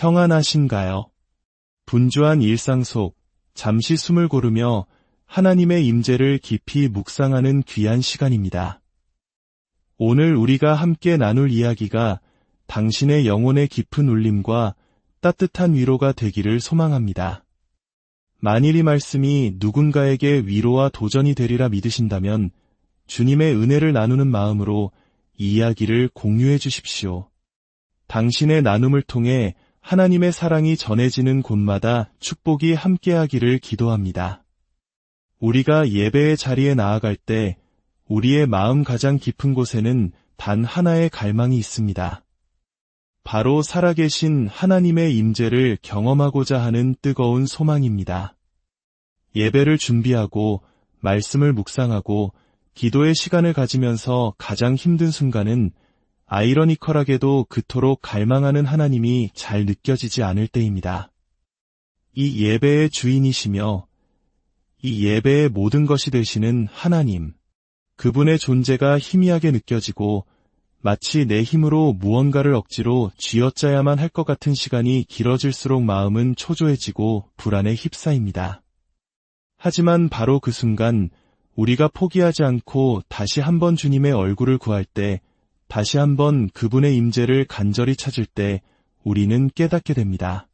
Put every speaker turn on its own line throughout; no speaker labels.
평안하신가요? 분주한 일상 속 잠시 숨을 고르며 하나님의 임재를 깊이 묵상하는 귀한 시간입니다. 오늘 우리가 함께 나눌 이야기가 당신의 영혼의 깊은 울림과 따뜻한 위로가 되기를 소망합니다. 만일 이 말씀이 누군가에게 위로와 도전이 되리라 믿으신다면 주님의 은혜를 나누는 마음으로 이 이야기를 공유해 주십시오. 당신의 나눔을 통해 하나님의 사랑이 전해지는 곳마다 축복이 함께하기를 기도합니다. 우리가 예배의 자리에 나아갈 때 우리의 마음 가장 깊은 곳에는 단 하나의 갈망이 있습니다. 바로 살아계신 하나님의 임재를 경험하고자 하는 뜨거운 소망입니다. 예배를 준비하고 말씀을 묵상하고 기도의 시간을 가지면서 가장 힘든 순간은 아이러니컬하게도 그토록 갈망하는 하나님이 잘 느껴지지 않을 때입니다. 이 예배의 주인이시며 이 예배의 모든 것이 되시는 하나님, 그분의 존재가 희미하게 느껴지고 마치 내 힘으로 무언가를 억지로 쥐어짜야만 할 것 같은 시간이 길어질수록 마음은 초조해지고 불안에 휩싸입니다. 하지만 바로 그 순간 우리가 포기하지 않고 다시 한번 주님의 얼굴을 구할 때, 다시 한번 그분의 임재를 간절히 찾을 때 우리는 깨닫게 됩니다.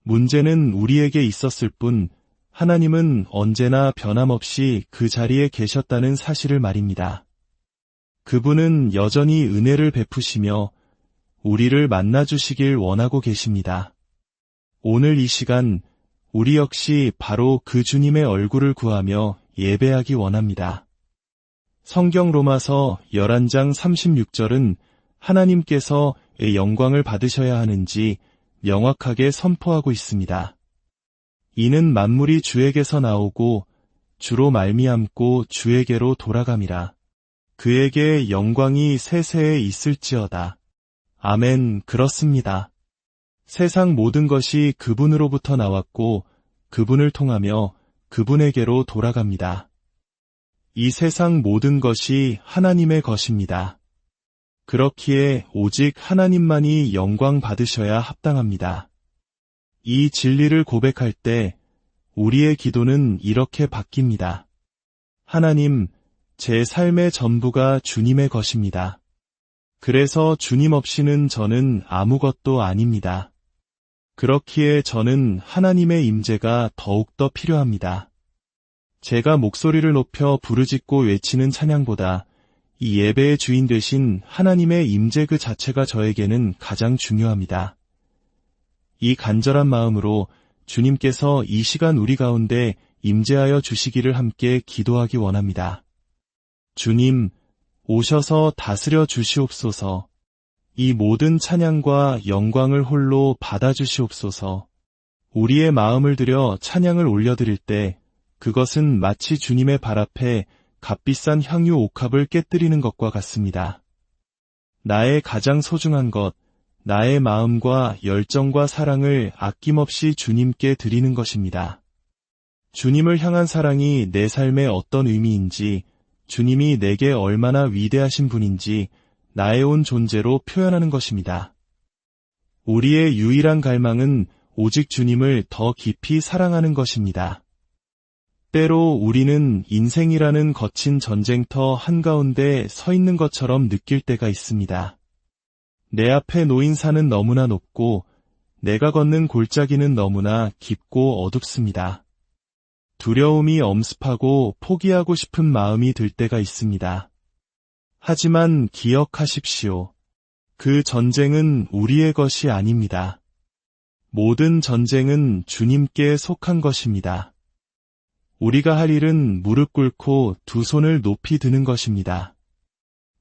문제는 우리에게 있었을 뿐 하나님은 언제나 변함없이 그 자리에 계셨다는 사실을 말입니다. 그분은 여전히 은혜를 베푸시며 우리를 만나주시길 원하고 계십니다. 오늘 이 시간 우리 역시 바로 그 주님의 얼굴을 구하며 예배하기 원합니다. 성경 로마서 11장 36절은 하나님께서 영광을 받으셔야 하는지 명확하게 선포하고 있습니다. 이는 만물이 주에게서 나오고 주로 말미암고 주에게로 돌아감이라. 그에게 영광이 세세에 있을지어다. 아멘. 그렇습니다. 세상 모든 것이 그분으로부터 나왔고 그분을 통하며 그분에게로 돌아갑니다. 이 세상 모든 것이 하나님의 것입니다. 그렇기에 오직 하나님만이 영광 받으셔야 합당합니다. 이 진리를 고백할 때 우리의 기도는 이렇게 바뀝니다. 하나님, 제 삶의 전부가 주님의 것입니다. 그래서 주님 없이는 저는 아무것도 아닙니다. 그렇기에 저는 하나님의 임재가 더욱더 필요합니다. 제가 목소리를 높여 부르짖고 외치는 찬양보다 이 예배의 주인 되신 하나님의 임재 그 자체가 저에게는 가장 중요합니다. 이 간절한 마음으로 주님께서 이 시간 우리 가운데 임재하여 주시기를 함께 기도하기 원합니다. 주님, 오셔서 다스려 주시옵소서. 이 모든 찬양과 영광을 홀로 받아주시옵소서. 우리의 마음을 들여 찬양을 올려드릴 때 그것은 마치 주님의 발 앞에 값비싼 향유 옥합을 깨뜨리는 것과 같습니다. 나의 가장 소중한 것, 나의 마음과 열정과 사랑을 아낌없이 주님께 드리는 것입니다. 주님을 향한 사랑이 내 삶에 어떤 의미인지, 주님이 내게 얼마나 위대하신 분인지 나의 온 존재로 표현하는 것입니다. 우리의 유일한 갈망은 오직 주님을 더 깊이 사랑하는 것입니다. 때로 우리는 인생이라는 거친 전쟁터 한가운데 서 있는 것처럼 느낄 때가 있습니다. 내 앞에 놓인 산은 너무나 높고 내가 걷는 골짜기는 너무나 깊고 어둡습니다. 두려움이 엄습하고 포기하고 싶은 마음이 들 때가 있습니다. 하지만 기억하십시오. 그 전쟁은 우리의 것이 아닙니다. 모든 전쟁은 주님께 속한 것입니다. 우리가 할 일은 무릎 꿇고 두 손을 높이 드는 것입니다.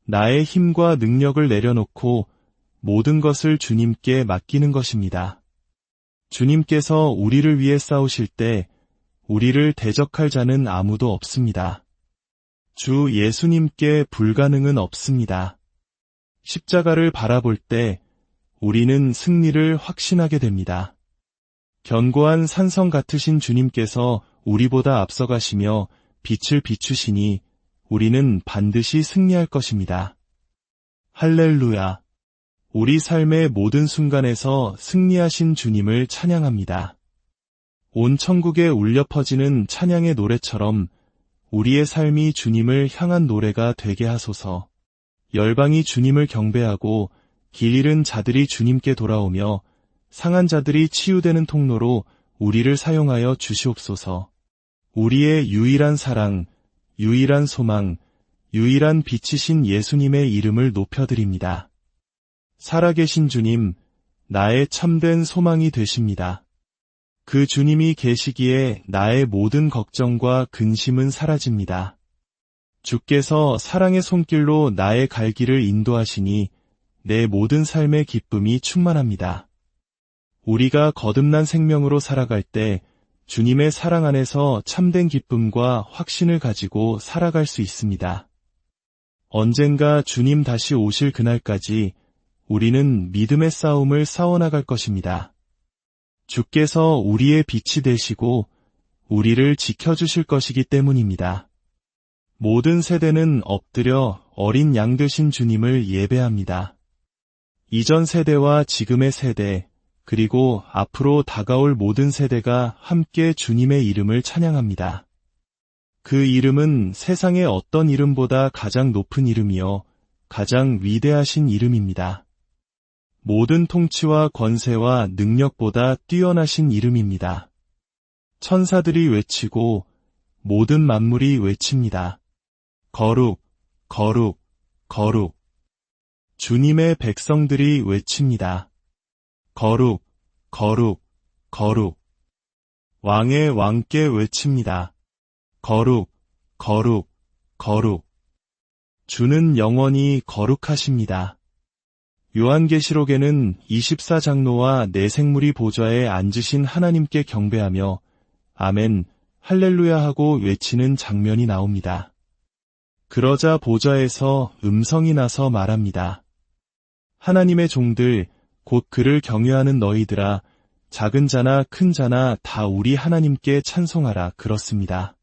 나의 힘과 능력을 내려놓고 모든 것을 주님께 맡기는 것입니다. 주님께서 우리를 위해 싸우실 때 우리를 대적할 자는 아무도 없습니다. 주 예수님께 불가능은 없습니다. 십자가를 바라볼 때 우리는 승리를 확신하게 됩니다. 견고한 산성 같으신 주님께서 우리보다 앞서가시며 빛을 비추시니 우리는 반드시 승리할 것입니다. 할렐루야! 우리 삶의 모든 순간에서 승리하신 주님을 찬양합니다. 온 천국에 울려 퍼지는 찬양의 노래처럼 우리의 삶이 주님을 향한 노래가 되게 하소서. 열방이 주님을 경배하고 길 잃은 자들이 주님께 돌아오며 상한 자들이 치유되는 통로로 우리를 사용하여 주시옵소서. 우리의 유일한 사랑, 유일한 소망, 유일한 빛이신 예수님의 이름을 높여드립니다. 살아계신 주님, 나의 참된 소망이 되십니다. 그 주님이 계시기에 나의 모든 걱정과 근심은 사라집니다. 주께서 사랑의 손길로 나의 갈 길을 인도하시니 내 모든 삶의 기쁨이 충만합니다. 우리가 거듭난 생명으로 살아갈 때 주님의 사랑 안에서 참된 기쁨과 확신을 가지고 살아갈 수 있습니다. 언젠가 주님 다시 오실 그날까지 우리는 믿음의 싸움을 싸워나갈 것입니다. 주께서 우리의 빛이 되시고 우리를 지켜주실 것이기 때문입니다. 모든 세대는 엎드려 어린 양 되신 주님을 예배합니다. 이전 세대와 지금의 세대, 그리고 앞으로 다가올 모든 세대가 함께 주님의 이름을 찬양합니다. 그 이름은 세상의 어떤 이름보다 가장 높은 이름이요, 가장 위대하신 이름입니다. 모든 통치와 권세와 능력보다 뛰어나신 이름입니다. 천사들이 외치고 모든 만물이 외칩니다. 거룩, 거룩, 거룩. 주님의 백성들이 외칩니다. 거룩, 거룩, 거룩. 왕의 왕께 외칩니다. 거룩, 거룩, 거룩. 주는 영원히 거룩하십니다. 요한계시록에는 24장로와 네 생물이 보좌에 앉으신 하나님께 경배하며 아멘, 할렐루야 하고 외치는 장면이 나옵니다. 그러자 보좌에서 음성이 나서 말합니다. 하나님의 종들, 곧 그를 경외하는 너희들아, 작은 자나 큰 자나 다 우리 하나님께 찬송하라 그렇습니다.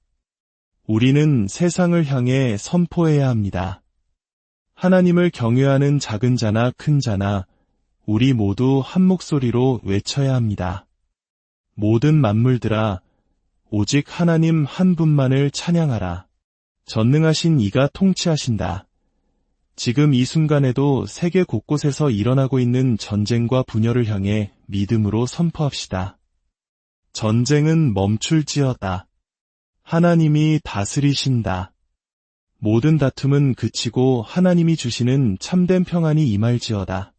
우리는 세상을 향해 선포해야 합니다. 하나님을 경외하는 작은 자나 큰 자나 우리 모두 한 목소리로 외쳐야 합니다. 모든 만물들아, 오직 하나님 한 분만을 찬양하라. 전능하신 이가 통치하신다. 지금 이 순간에도 세계 곳곳에서 일어나고 있는 전쟁과 분열을 향해 믿음으로 선포합시다. 전쟁은 멈출지어다. 하나님이 다스리신다. 모든 다툼은 그치고 하나님이 주시는 참된 평안이 임할지어다.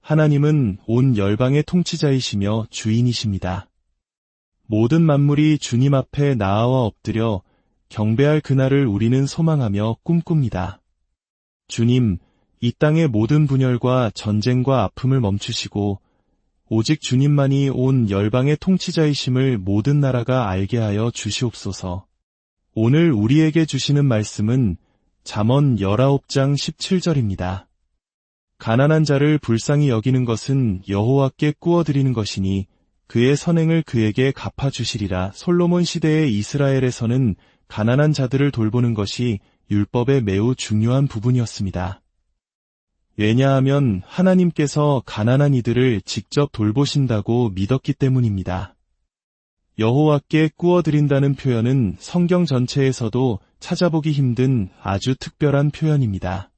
하나님은 온 열방의 통치자이시며 주인이십니다. 모든 만물이 주님 앞에 나아와 엎드려 경배할 그날을 우리는 소망하며 꿈꿉니다. 주님, 이 땅의 모든 분열과 전쟁과 아픔을 멈추시고 오직 주님만이 온 열방의 통치자이심을 모든 나라가 알게 하여 주시옵소서. 오늘 우리에게 주시는 말씀은 잠언 19장 17절입니다. 가난한 자를 불쌍히 여기는 것은 여호와께 꾸어드리는 것이니 그의 선행을 그에게 갚아주시리라. 솔로몬 시대의 이스라엘에서는 가난한 자들을 돌보는 것이 율법의 매우 중요한 부분이었습니다. 왜냐하면 하나님께서 가난한 이들을 직접 돌보신다고 믿었기 때문입니다. 여호와께 꾸어드린다는 표현은 성경 전체에서도 찾아보기 힘든 아주 특별한 표현입니다.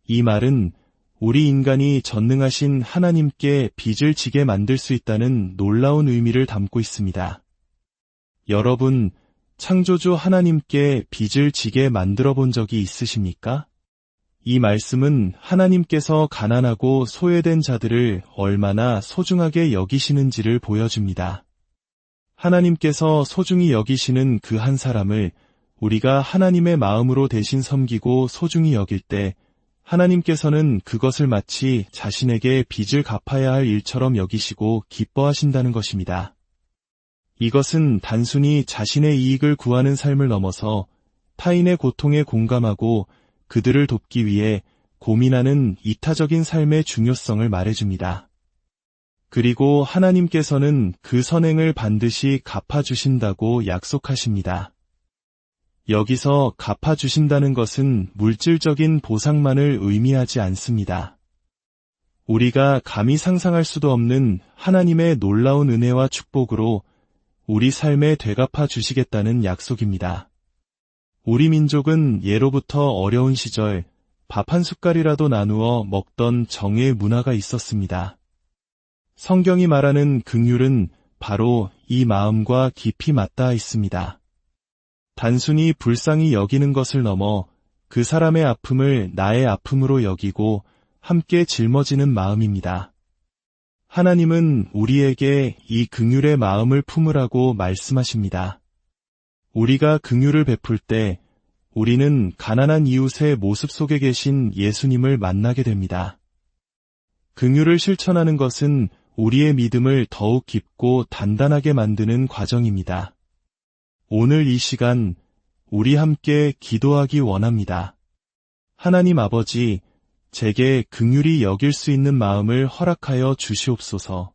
이 말은 우리 인간이 전능하신 하나님께 빚을 지게 만들 수 있다는 놀라운 의미를 담고 있습니다. 여러분, 창조주 하나님께 빚을 지게 만들어 본 적이 있으십니까? 이 말씀은 하나님께서 가난하고 소외된 자들을 얼마나 소중하게 여기시는지를 보여줍니다. 하나님께서 소중히 여기시는 그 한 사람을 우리가 하나님의 마음으로 대신 섬기고 소중히 여길 때 하나님께서는 그것을 마치 자신에게 빚을 갚아야 할 일처럼 여기시고 기뻐하신다는 것입니다. 이것은 단순히 자신의 이익을 구하는 삶을 넘어서 타인의 고통에 공감하고 그들을 돕기 위해 고민하는 이타적인 삶의 중요성을 말해줍니다. 그리고 하나님께서는 그 선행을 반드시 갚아주신다고 약속하십니다. 여기서 갚아주신다는 것은 물질적인 보상만을 의미하지 않습니다. 우리가 감히 상상할 수도 없는 하나님의 놀라운 은혜와 축복으로 우리 삶에 되갚아 주시겠다는 약속입니다. 우리 민족은 예로부터 어려운 시절 밥 한 숟갈이라도 나누어 먹던 정의 문화가 있었습니다. 성경이 말하는 긍휼은 바로 이 마음과 깊이 맞닿아 있습니다. 단순히 불쌍히 여기는 것을 넘어 그 사람의 아픔을 나의 아픔으로 여기고 함께 짊어지는 마음입니다. 하나님은 우리에게 이 긍휼의 마음을 품으라고 말씀하십니다. 우리가 긍휼을 베풀 때 우리는 가난한 이웃의 모습 속에 계신 예수님을 만나게 됩니다. 긍휼을 실천하는 것은 우리의 믿음을 더욱 깊고 단단하게 만드는 과정입니다. 오늘 이 시간 우리 함께 기도하기 원합니다. 하나님 아버지, 제게 긍휼히 여길 수 있는 마음을 허락하여 주시옵소서.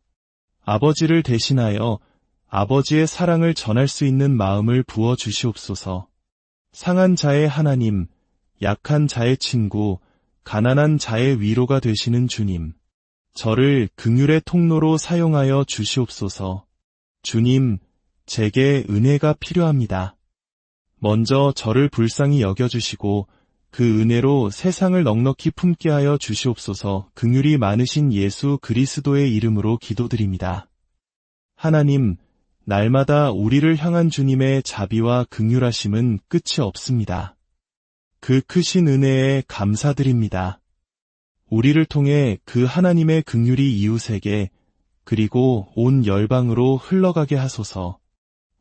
아버지를 대신하여 아버지의 사랑을 전할 수 있는 마음을 부어 주시옵소서. 상한 자의 하나님, 약한 자의 친구, 가난한 자의 위로가 되시는 주님, 저를 긍휼의 통로로 사용하여 주시옵소서. 주님, 제게 은혜가 필요합니다. 먼저 저를 불쌍히 여겨주시고 그 은혜로 세상을 넉넉히 품게 하여 주시옵소서. 긍휼이 많으신 예수 그리스도의 이름으로 기도드립니다. 하나님, 날마다 우리를 향한 주님의 자비와 긍휼하심은 끝이 없습니다. 그 크신 은혜에 감사드립니다. 우리를 통해 그 하나님의 긍휼이 이웃에게 그리고 온 열방으로 흘러가게 하소서.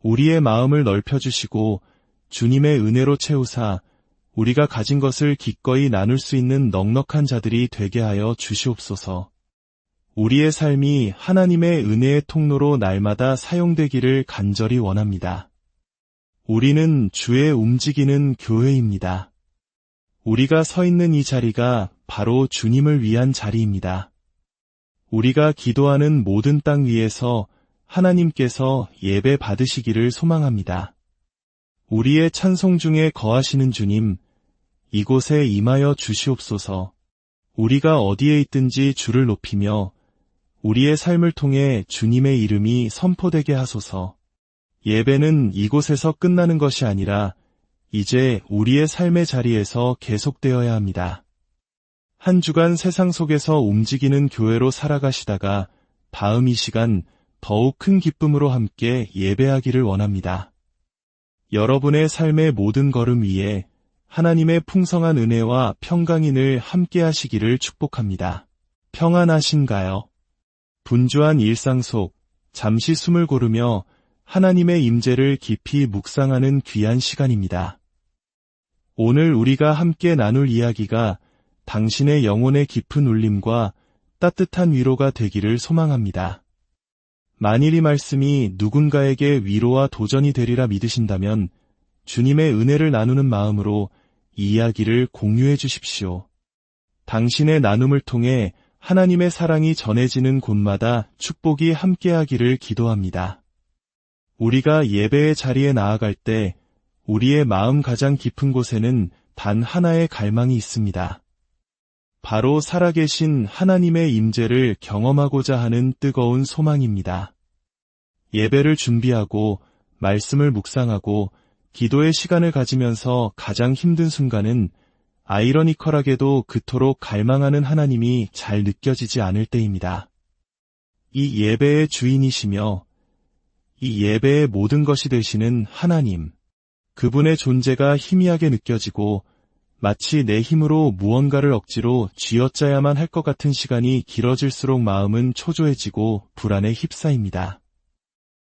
우리의 마음을 넓혀주시고 주님의 은혜로 채우사 우리가 가진 것을 기꺼이 나눌 수 있는 넉넉한 자들이 되게 하여 주시옵소서. 우리의 삶이 하나님의 은혜의 통로로 날마다 사용되기를 간절히 원합니다. 우리는 주의 움직이는 교회입니다. 우리가 서 있는 이 자리가 바로 주님을 위한 자리입니다. 우리가 기도하는 모든 땅 위에서 하나님께서 예배 받으시기를 소망합니다. 우리의 찬송 중에 거하시는 주님, 이곳에 임하여 주시옵소서. 우리가 어디에 있든지 주를 높이며 우리의 삶을 통해 주님의 이름이 선포되게 하소서. 예배는 이곳에서 끝나는 것이 아니라 이제 우리의 삶의 자리에서 계속되어야 합니다. 한 주간 세상 속에서 움직이는 교회로 살아가시다가 다음 이 시간 더욱 큰 기쁨으로 함께 예배하기를 원합니다. 여러분의 삶의 모든 걸음 위에 하나님의 풍성한 은혜와 평강이 늘 함께 하시기를 축복합니다. 평안하신가요? 분주한 일상 속 잠시 숨을 고르며 하나님의 임재를 깊이 묵상하는 귀한 시간입니다. 오늘 우리가 함께 나눌 이야기가 당신의 영혼의 깊은 울림과 따뜻한 위로가 되기를 소망합니다. 만일 이 말씀이 누군가에게 위로와 도전이 되리라 믿으신다면 주님의 은혜를 나누는 마음으로 이 이야기를 공유해 주십시오. 당신의 나눔을 통해 하나님의 사랑이 전해지는 곳마다 축복이 함께하기를 기도합니다. 우리가 예배의 자리에 나아갈 때 우리의 마음 가장 깊은 곳에는 단 하나의 갈망이 있습니다. 바로 살아계신 하나님의 임재를 경험하고자 하는 뜨거운 소망입니다. 예배를 준비하고 말씀을 묵상하고 기도의 시간을 가지면서 가장 힘든 순간은 아이러니컬하게도 그토록 갈망하는 하나님이 잘 느껴지지 않을 때입니다. 이 예배의 주인이시며 이 예배의 모든 것이 되시는 하나님, 그분의 존재가 희미하게 느껴지고 마치 내 힘으로 무언가를 억지로 쥐어짜야만 할 것 같은 시간이 길어질수록 마음은 초조해지고 불안에 휩싸입니다.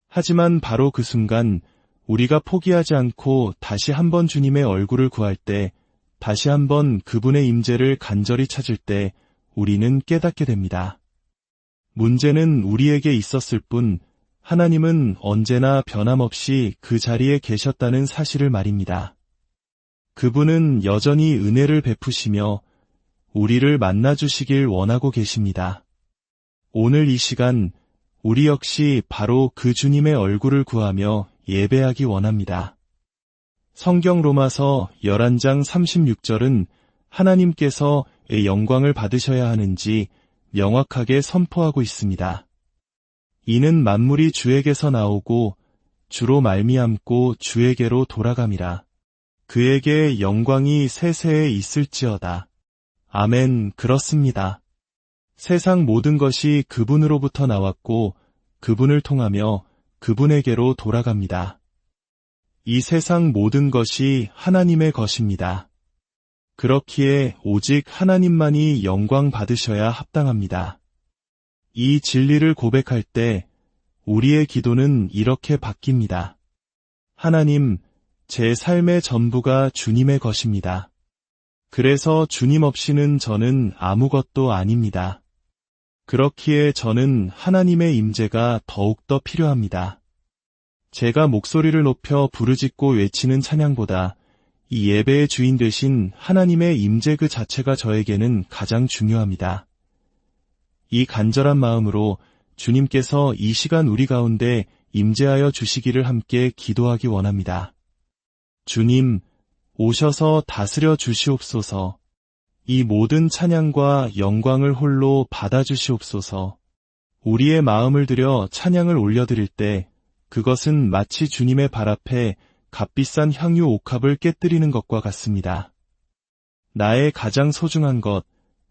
하지만 바로 그 순간 우리가 포기하지 않고 다시 한번 주님의 얼굴을 구할 때, 다시 한번 그분의 임재를 간절히 찾을 때 우리는 깨닫게 됩니다. 문제는 우리에게 있었을 뿐 하나님은 언제나 변함없이 그 자리에 계셨다는 사실을 말입니다. 그분은 여전히 은혜를 베푸시며 우리를 만나주시길 원하고 계십니다. 오늘 이 시간 우리 역시 바로 그 주님의 얼굴을 구하며 예배하기 원합니다. 성경 로마서 11장 36절은 하나님께서 의 영광을 받으셔야 하는지 명확하게 선포하고 있습니다. 이는 만물이 주에게서 나오고 주로 말미암고 주에게로 돌아감이라. 그에게 영광이 세세에 있을지어다. 아멘. 그렇습니다. 세상 모든 것이 그분으로부터 나왔고 그분을 통하며 그분에게로 돌아갑니다. 이 세상 모든 것이 하나님의 것입니다. 그렇기에 오직 하나님만이 영광 받으셔야 합당합니다. 이 진리를 고백할 때 우리의 기도는 이렇게 바뀝니다. 하나님, 제 삶의 전부가 주님의 것입니다. 그래서 주님 없이는 저는 아무것도 아닙니다. 그렇기에 저는 하나님의 임재가 더욱더 필요합니다. 제가 목소리를 높여 부르짖고 외치는 찬양보다 이 예배의 주인 되신 하나님의 임재 그 자체가 저에게는 가장 중요합니다. 이 간절한 마음으로 주님께서 이 시간 우리 가운데 임재하여 주시기를 함께 기도하기 원합니다. 주님, 오셔서 다스려 주시옵소서. 이 모든 찬양과 영광을 홀로 받아주시옵소서. 우리의 마음을 들여 찬양을 올려드릴 때 그것은 마치 주님의 발 앞에 값비싼 향유 옥합을 깨뜨리는 것과 같습니다. 나의 가장 소중한 것,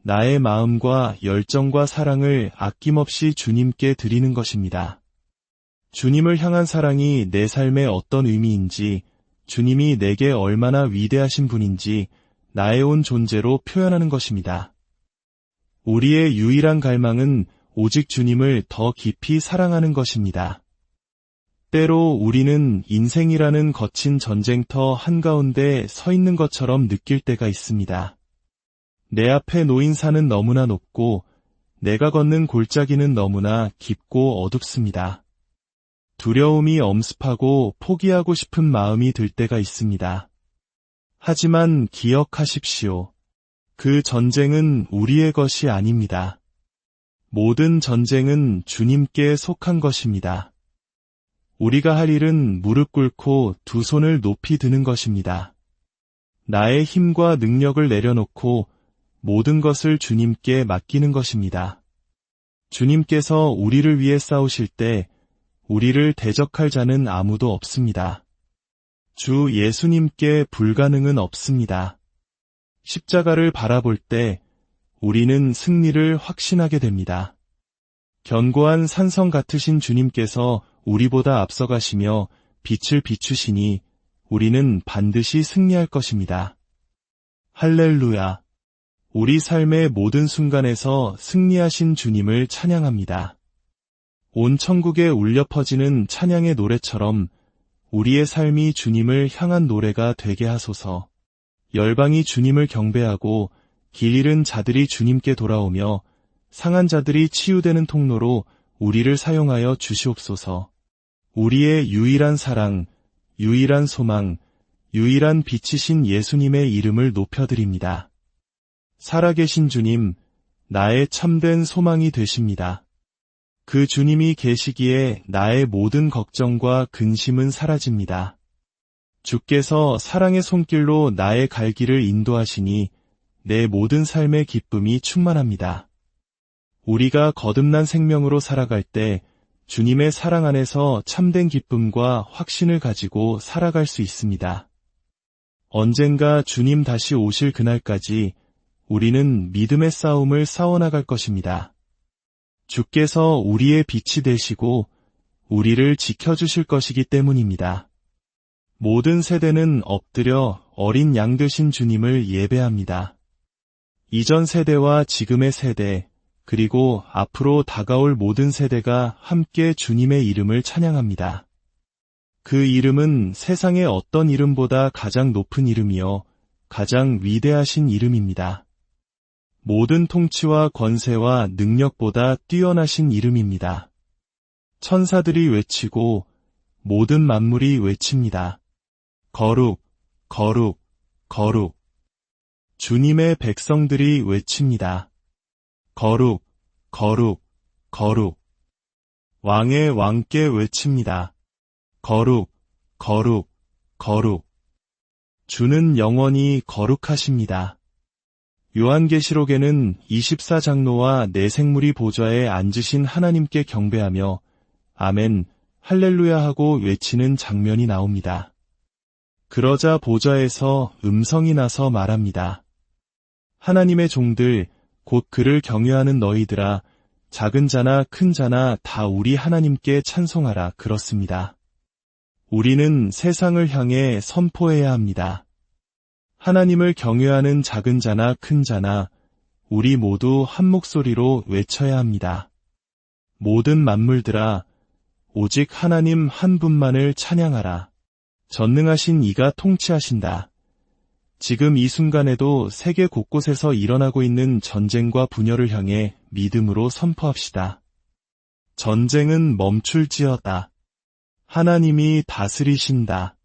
나의 마음과 열정과 사랑을 아낌없이 주님께 드리는 것입니다. 주님을 향한 사랑이 내 삶에 어떤 의미인지, 주님이 내게 얼마나 위대하신 분인지 나의 온 존재로 표현하는 것입니다. 우리의 유일한 갈망은 오직 주님을 더 깊이 사랑하는 것입니다. 때로 우리는 인생이라는 거친 전쟁터 한가운데 서 있는 것처럼 느낄 때가 있습니다. 내 앞에 놓인 산은 너무나 높고 내가 걷는 골짜기는 너무나 깊고 어둡습니다. 두려움이 엄습하고 포기하고 싶은 마음이 들 때가 있습니다. 하지만 기억하십시오. 그 전쟁은 우리의 것이 아닙니다. 모든 전쟁은 주님께 속한 것입니다. 우리가 할 일은 무릎 꿇고 두 손을 높이 드는 것입니다. 나의 힘과 능력을 내려놓고 모든 것을 주님께 맡기는 것입니다. 주님께서 우리를 위해 싸우실 때 우리를 대적할 자는 아무도 없습니다. 주 예수님께 불가능은 없습니다. 십자가를 바라볼 때 우리는 승리를 확신하게 됩니다. 견고한 산성 같으신 주님께서 우리보다 앞서가시며 빛을 비추시니 우리는 반드시 승리할 것입니다. 할렐루야! 우리 삶의 모든 순간에서 승리하신 주님을 찬양합니다. 온 천국에 울려 퍼지는 찬양의 노래처럼 우리의 삶이 주님을 향한 노래가 되게 하소서. 열방이 주님을 경배하고 길 잃은 자들이 주님께 돌아오며 상한 자들이 치유되는 통로로 우리를 사용하여 주시옵소서. 우리의 유일한 사랑, 유일한 소망, 유일한 빛이신 예수님의 이름을 높여드립니다. 살아계신 주님, 나의 참된 소망이 되십니다. 그 주님이 계시기에 나의 모든 걱정과 근심은 사라집니다. 주께서 사랑의 손길로 나의 갈 길을 인도하시니 내 모든 삶의 기쁨이 충만합니다. 우리가 거듭난 생명으로 살아갈 때 주님의 사랑 안에서 참된 기쁨과 확신을 가지고 살아갈 수 있습니다. 언젠가 주님 다시 오실 그날까지 우리는 믿음의 싸움을 싸워나갈 것입니다. 주께서 우리의 빛이 되시고 우리를 지켜주실 것이기 때문입니다. 모든 세대는 엎드려 어린 양 되신 주님을 예배합니다. 이전 세대와 지금의 세대, 그리고 앞으로 다가올 모든 세대가 함께 주님의 이름을 찬양합니다. 그 이름은 세상의 어떤 이름보다 가장 높은 이름이요, 가장 위대하신 이름입니다. 모든 통치와 권세와 능력보다 뛰어나신 이름입니다. 천사들이 외치고 모든 만물이 외칩니다. 거룩, 거룩, 거룩. 주님의 백성들이 외칩니다. 거룩, 거룩, 거룩. 왕의 왕께 외칩니다. 거룩, 거룩, 거룩. 주는 영원히 거룩하십니다. 요한계시록에는 24장로와 네 생물이 보좌에 앉으신 하나님께 경배하며 아멘, 할렐루야 하고 외치는 장면이 나옵니다. 그러자 보좌에서 음성이 나서 말합니다. 하나님의 종들, 곧 그를 경외하는 너희들아, 작은 자나 큰 자나 다 우리 하나님께 찬송하라 그렇습니다. 우리는 세상을 향해 선포해야 합니다. 하나님을 경외하는 작은 자나 큰 자나 우리 모두 한 목소리로 외쳐야 합니다. 모든 만물들아, 오직 하나님 한 분만을 찬양하라. 전능하신 이가 통치하신다. 지금 이 순간에도 세계 곳곳에서 일어나고 있는 전쟁과 분열을 향해 믿음으로 선포합시다. 전쟁은 멈출지어다. 하나님이 다스리신다.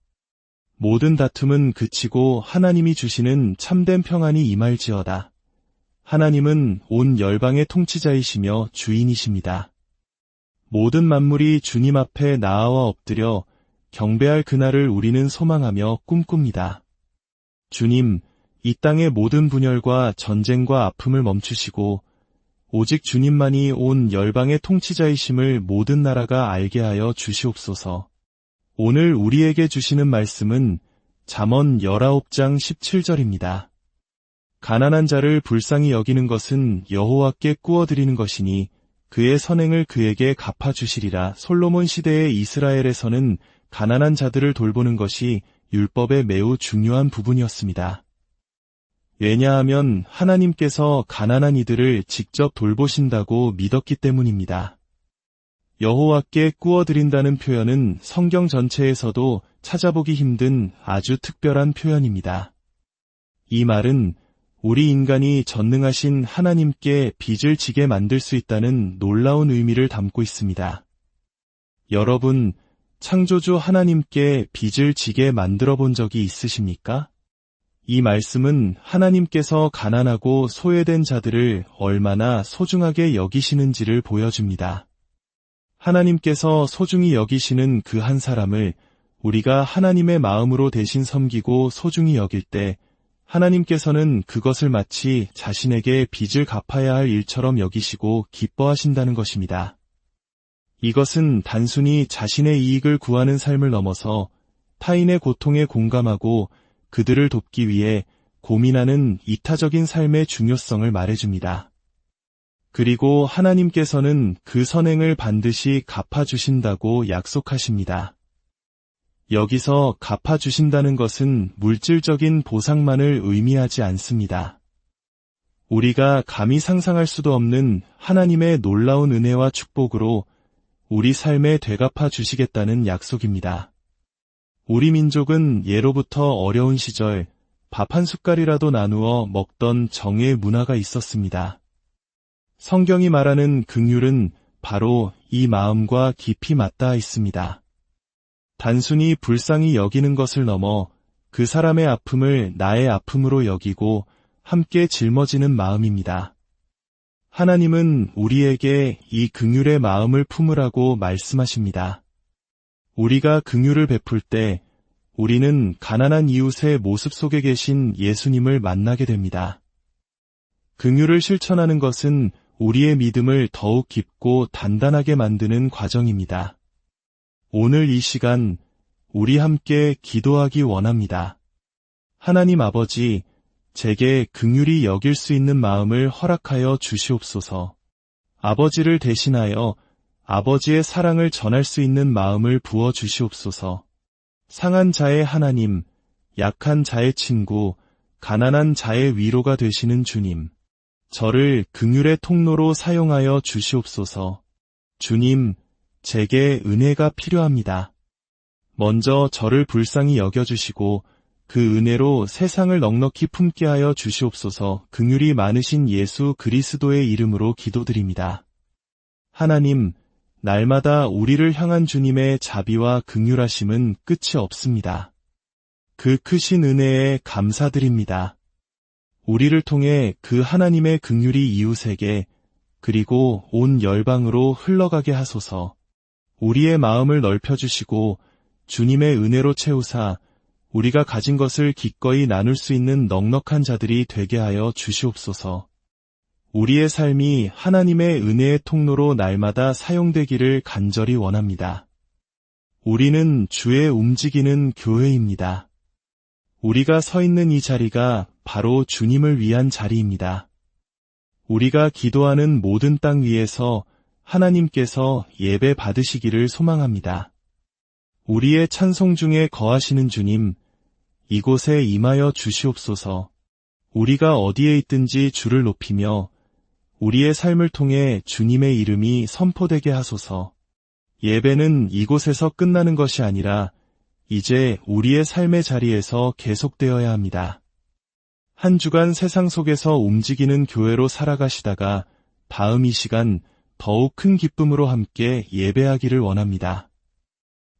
모든 다툼은 그치고 하나님이 주시는 참된 평안이 임할지어다. 하나님은 온 열방의 통치자이시며 주인이십니다. 모든 만물이 주님 앞에 나아와 엎드려 경배할 그날을 우리는 소망하며 꿈꿉니다. 주님, 이 땅의 모든 분열과 전쟁과 아픔을 멈추시고 오직 주님만이 온 열방의 통치자이심을 모든 나라가 알게 하여 주시옵소서. 오늘 우리에게 주시는 말씀은 잠언 19장 17절입니다. 가난한 자를 불쌍히 여기는 것은 여호와께 꾸어드리는 것이니 그의 선행을 그에게 갚아주시리라. 솔로몬 시대의 이스라엘에서는 가난한 자들을 돌보는 것이 율법의 매우 중요한 부분이었습니다. 왜냐하면 하나님께서 가난한 이들을 직접 돌보신다고 믿었기 때문입니다. 여호와께 꾸어드린다는 표현은 성경 전체에서도 찾아보기 힘든 아주 특별한 표현입니다. 이 말은 우리 인간이 전능하신 하나님께 빚을 지게 만들 수 있다는 놀라운 의미를 담고 있습니다. 여러분, 창조주 하나님께 빚을 지게 만들어 본 적이 있으십니까? 이 말씀은 하나님께서 가난하고 소외된 자들을 얼마나 소중하게 여기시는지를 보여줍니다. 하나님께서 소중히 여기시는 그 한 사람을 우리가 하나님의 마음으로 대신 섬기고 소중히 여길 때 하나님께서는 그것을 마치 자신에게 빚을 갚아야 할 일처럼 여기시고 기뻐하신다는 것입니다. 이것은 단순히 자신의 이익을 구하는 삶을 넘어서 타인의 고통에 공감하고 그들을 돕기 위해 고민하는 이타적인 삶의 중요성을 말해줍니다. 그리고 하나님께서는 그 선행을 반드시 갚아주신다고 약속하십니다. 여기서 갚아주신다는 것은 물질적인 보상만을 의미하지 않습니다. 우리가 감히 상상할 수도 없는 하나님의 놀라운 은혜와 축복으로 우리 삶에 되갚아 주시겠다는 약속입니다. 우리 민족은 예로부터 어려운 시절 밥 한 숟갈이라도 나누어 먹던 정의 문화가 있었습니다. 성경이 말하는 긍휼은 바로 이 마음과 깊이 맞닿아 있습니다. 단순히 불쌍히 여기는 것을 넘어 그 사람의 아픔을 나의 아픔으로 여기고 함께 짊어지는 마음입니다. 하나님은 우리에게 이 긍휼의 마음을 품으라고 말씀하십니다. 우리가 긍휼을 베풀 때 우리는 가난한 이웃의 모습 속에 계신 예수님을 만나게 됩니다. 긍휼을 실천하는 것은 우리의 믿음을 더욱 깊고 단단하게 만드는 과정입니다. 오늘 이 시간 우리 함께 기도하기 원합니다. 하나님 아버지, 제게 긍휼히 여길 수 있는 마음을 허락하여 주시옵소서. 아버지를 대신하여 아버지의 사랑을 전할 수 있는 마음을 부어 주시옵소서. 상한 자의 하나님, 약한 자의 친구, 가난한 자의 위로가 되시는 주님, 저를 긍휼의 통로로 사용하여 주시옵소서. 주님, 제게 은혜가 필요합니다. 먼저 저를 불쌍히 여겨주시고 그 은혜로 세상을 넉넉히 품게 하여 주시옵소서. 긍휼이 많으신 예수 그리스도의 이름으로 기도드립니다. 하나님, 날마다 우리를 향한 주님의 자비와 긍휼하심은 끝이 없습니다. 그 크신 은혜에 감사드립니다. 우리를 통해 그 하나님의 긍휼이 이웃에게 그리고 온 열방으로 흘러가게 하소서. 우리의 마음을 넓혀주시고 주님의 은혜로 채우사 우리가 가진 것을 기꺼이 나눌 수 있는 넉넉한 자들이 되게 하여 주시옵소서. 우리의 삶이 하나님의 은혜의 통로로 날마다 사용되기를 간절히 원합니다. 우리는 주의 움직이는 교회입니다. 우리가 서 있는 이 자리가 바로 주님을 위한 자리입니다. 우리가 기도하는 모든 땅 위에서 하나님께서 예배 받으시기를 소망합니다. 우리의 찬송 중에 거하시는 주님, 이곳에 임하여 주시옵소서. 우리가 어디에 있든지 주를 높이며 우리의 삶을 통해 주님의 이름이 선포되게 하소서. 예배는 이곳에서 끝나는 것이 아니라 이제 우리의 삶의 자리에서 계속되어야 합니다. 한 주간 세상 속에서 움직이는 교회로 살아가시다가 다음 이 시간 더욱 큰 기쁨으로 함께 예배하기를 원합니다.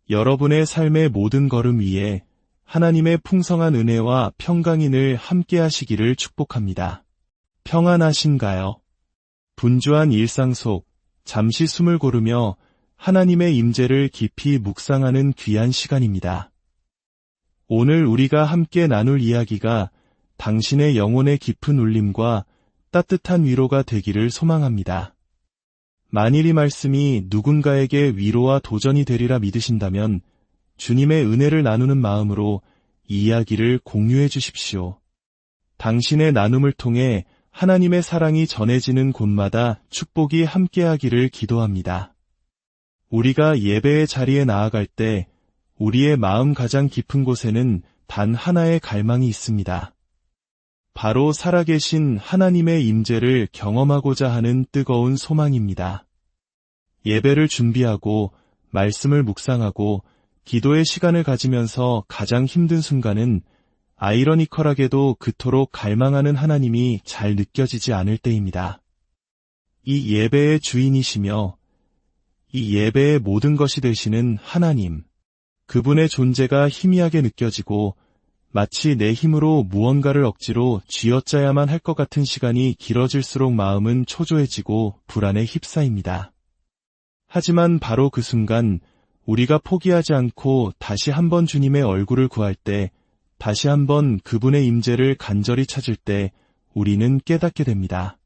여러분의 삶의 모든 걸음 위에 하나님의 풍성한 은혜와 평강이 늘 함께 하시기를 축복합니다. 평안하신가요? 분주한 일상 속 잠시 숨을 고르며 하나님의 임재를 깊이 묵상하는 귀한 시간입니다. 오늘 우리가 함께 나눌 이야기가 당신의 영혼의 깊은 울림과 따뜻한 위로가 되기를 소망합니다. 만일 이 말씀이 누군가에게 위로와 도전이 되리라 믿으신다면 주님의 은혜를 나누는 마음으로 이 이야기를 공유해 주십시오. 당신의 나눔을 통해 하나님의 사랑이 전해지는 곳마다 축복이 함께하기를 기도합니다. 우리가 예배의 자리에 나아갈 때 우리의 마음 가장 깊은 곳에는 단 하나의 갈망이 있습니다. 바로 살아계신 하나님의 임재를 경험하고자 하는 뜨거운 소망입니다. 예배를 준비하고 말씀을 묵상하고 기도의 시간을 가지면서 가장 힘든 순간은 아이러니컬하게도 그토록 갈망하는 하나님이 잘 느껴지지 않을 때입니다. 이 예배의 주인이시며 이 예배의 모든 것이 되시는 하나님, 그분의 존재가 희미하게 느껴지고 마치 내 힘으로 무언가를 억지로 쥐어짜야만 할 것 같은 시간이 길어질수록 마음은 초조해지고 불안에 휩싸입니다. 하지만 바로 그 순간 우리가 포기하지 않고 다시 한번 주님의 얼굴을 구할 때, 다시 한번 그분의 임재를 간절히 찾을 때 우리는 깨닫게 됩니다.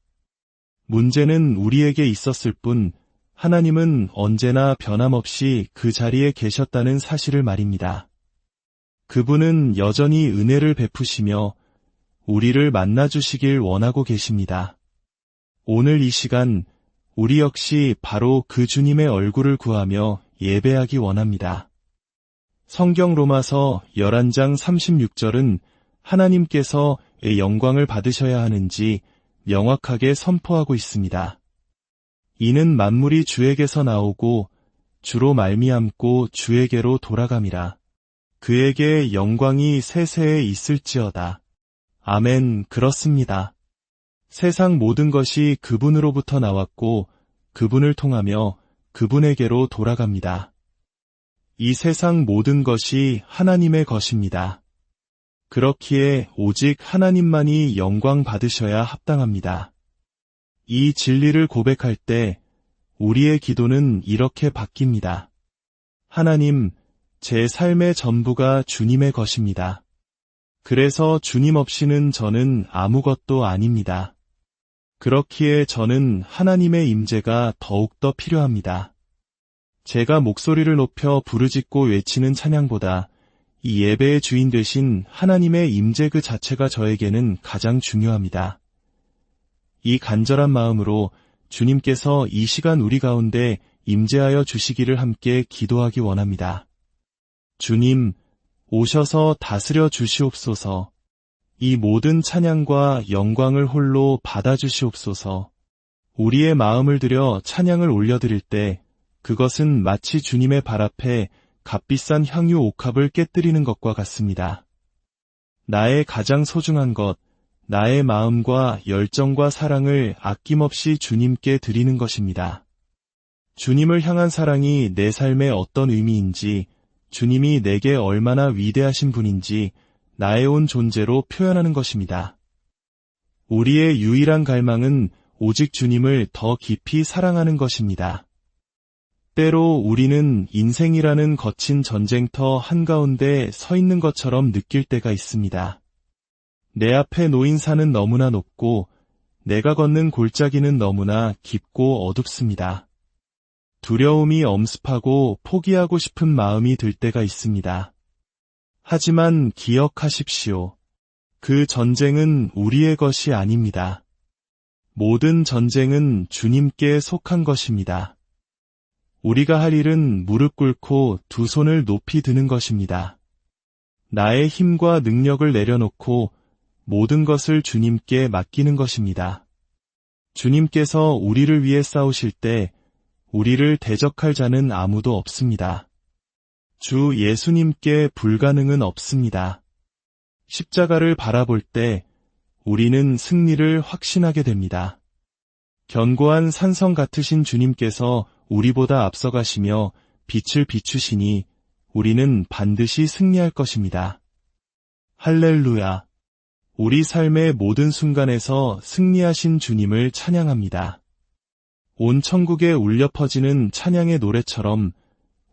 문제는 우리에게 있었을 뿐 하나님은 언제나 변함없이 그 자리에 계셨다는 사실을 말입니다. 그분은 여전히 은혜를 베푸시며 우리를 만나주시길 원하고 계십니다. 오늘 이 시간 우리 역시 바로 그 주님의 얼굴을 구하며 예배하기 원합니다. 성경 로마서 11장 36절은 하나님께서 영광을 받으셔야 하는지 명확하게 선포하고 있습니다. 이는 만물이 주에게서 나오고 주로 말미암고 주에게로 돌아감이라. 그에게 영광이 세세에 있을지어다. 아멘. 그렇습니다. 세상 모든 것이 그분으로부터 나왔고 그분을 통하며 그분에게로 돌아갑니다. 이 세상 모든 것이 하나님의 것입니다. 그렇기에 오직 하나님만이 영광 받으셔야 합당합니다. 이 진리를 고백할 때 우리의 기도는 이렇게 바뀝니다. 하나님, 제 삶의 전부가 주님의 것입니다. 그래서 주님 없이는 저는 아무것도 아닙니다. 그렇기에 저는 하나님의 임재가 더욱더 필요합니다. 제가 목소리를 높여 부르짖고 외치는 찬양보다 이 예배의 주인 되신 하나님의 임재 그 자체가 저에게는 가장 중요합니다. 이 간절한 마음으로 주님께서 이 시간 우리 가운데 임재하여 주시기를 함께 기도하기 원합니다. 주님, 오셔서 다스려 주시옵소서. 이 모든 찬양과 영광을 홀로 받아주시옵소서. 우리의 마음을 들여 찬양을 올려드릴 때 그것은 마치 주님의 발 앞에 값비싼 향유 옥합을 깨뜨리는 것과 같습니다. 나의 가장 소중한 것, 나의 마음과 열정과 사랑을 아낌없이 주님께 드리는 것입니다. 주님을 향한 사랑이 내 삶에 어떤 의미인지, 주님이 내게 얼마나 위대하신 분인지 나의 온 존재로 표현하는 것입니다. 우리의 유일한 갈망은 오직 주님을 더 깊이 사랑하는 것입니다. 때로 우리는 인생이라는 거친 전쟁터 한가운데 서 있는 것처럼 느낄 때가 있습니다. 내 앞에 놓인 산은 너무나 높고 내가 걷는 골짜기는 너무나 깊고 어둡습니다. 두려움이 엄습하고 포기하고 싶은 마음이 들 때가 있습니다. 하지만 기억하십시오. 그 전쟁은 우리의 것이 아닙니다. 모든 전쟁은 주님께 속한 것입니다. 우리가 할 일은 무릎 꿇고 두 손을 높이 드는 것입니다. 나의 힘과 능력을 내려놓고 모든 것을 주님께 맡기는 것입니다. 주님께서 우리를 위해 싸우실 때 우리를 대적할 자는 아무도 없습니다. 주 예수님께 불가능은 없습니다. 십자가를 바라볼 때 우리는 승리를 확신하게 됩니다. 견고한 산성 같으신 주님께서 우리보다 앞서가시며 빛을 비추시니 우리는 반드시 승리할 것입니다. 할렐루야! 우리 삶의 모든 순간에서 승리하신 주님을 찬양합니다. 온 천국에 울려 퍼지는 찬양의 노래처럼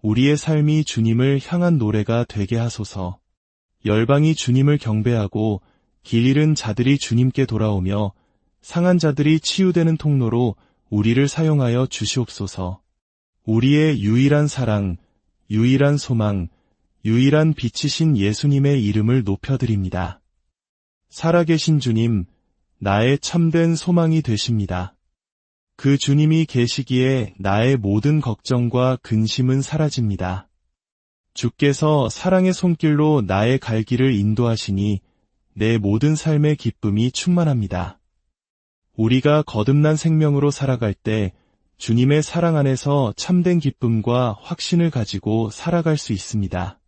우리의 삶이 주님을 향한 노래가 되게 하소서. 열방이 주님을 경배하고 길 잃은 자들이 주님께 돌아오며 상한 자들이 치유되는 통로로 우리를 사용하여 주시옵소서. 우리의 유일한 사랑, 유일한 소망, 유일한 빛이신 예수님의 이름을 높여드립니다. 살아계신 주님, 나의 참된 소망이 되십니다. 그 주님이 계시기에 나의 모든 걱정과 근심은 사라집니다. 주께서 사랑의 손길로 나의 갈 길을 인도하시니 내 모든 삶의 기쁨이 충만합니다. 우리가 거듭난 생명으로 살아갈 때 주님의 사랑 안에서 참된 기쁨과 확신을 가지고 살아갈 수 있습니다.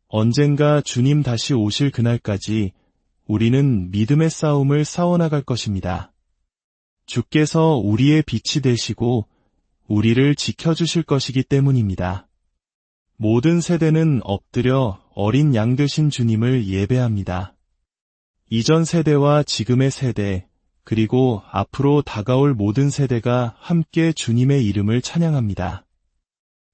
언젠가 주님 다시 오실 그날까지 우리는 믿음의 싸움을 싸워나갈 것입니다. 주께서 우리의 빛이 되시고 우리를 지켜주실 것이기 때문입니다. 모든 세대는 엎드려 어린 양 되신 주님을 예배합니다. 이전 세대와 지금의 세대, 그리고 앞으로 다가올 모든 세대가 함께 주님의 이름을 찬양합니다.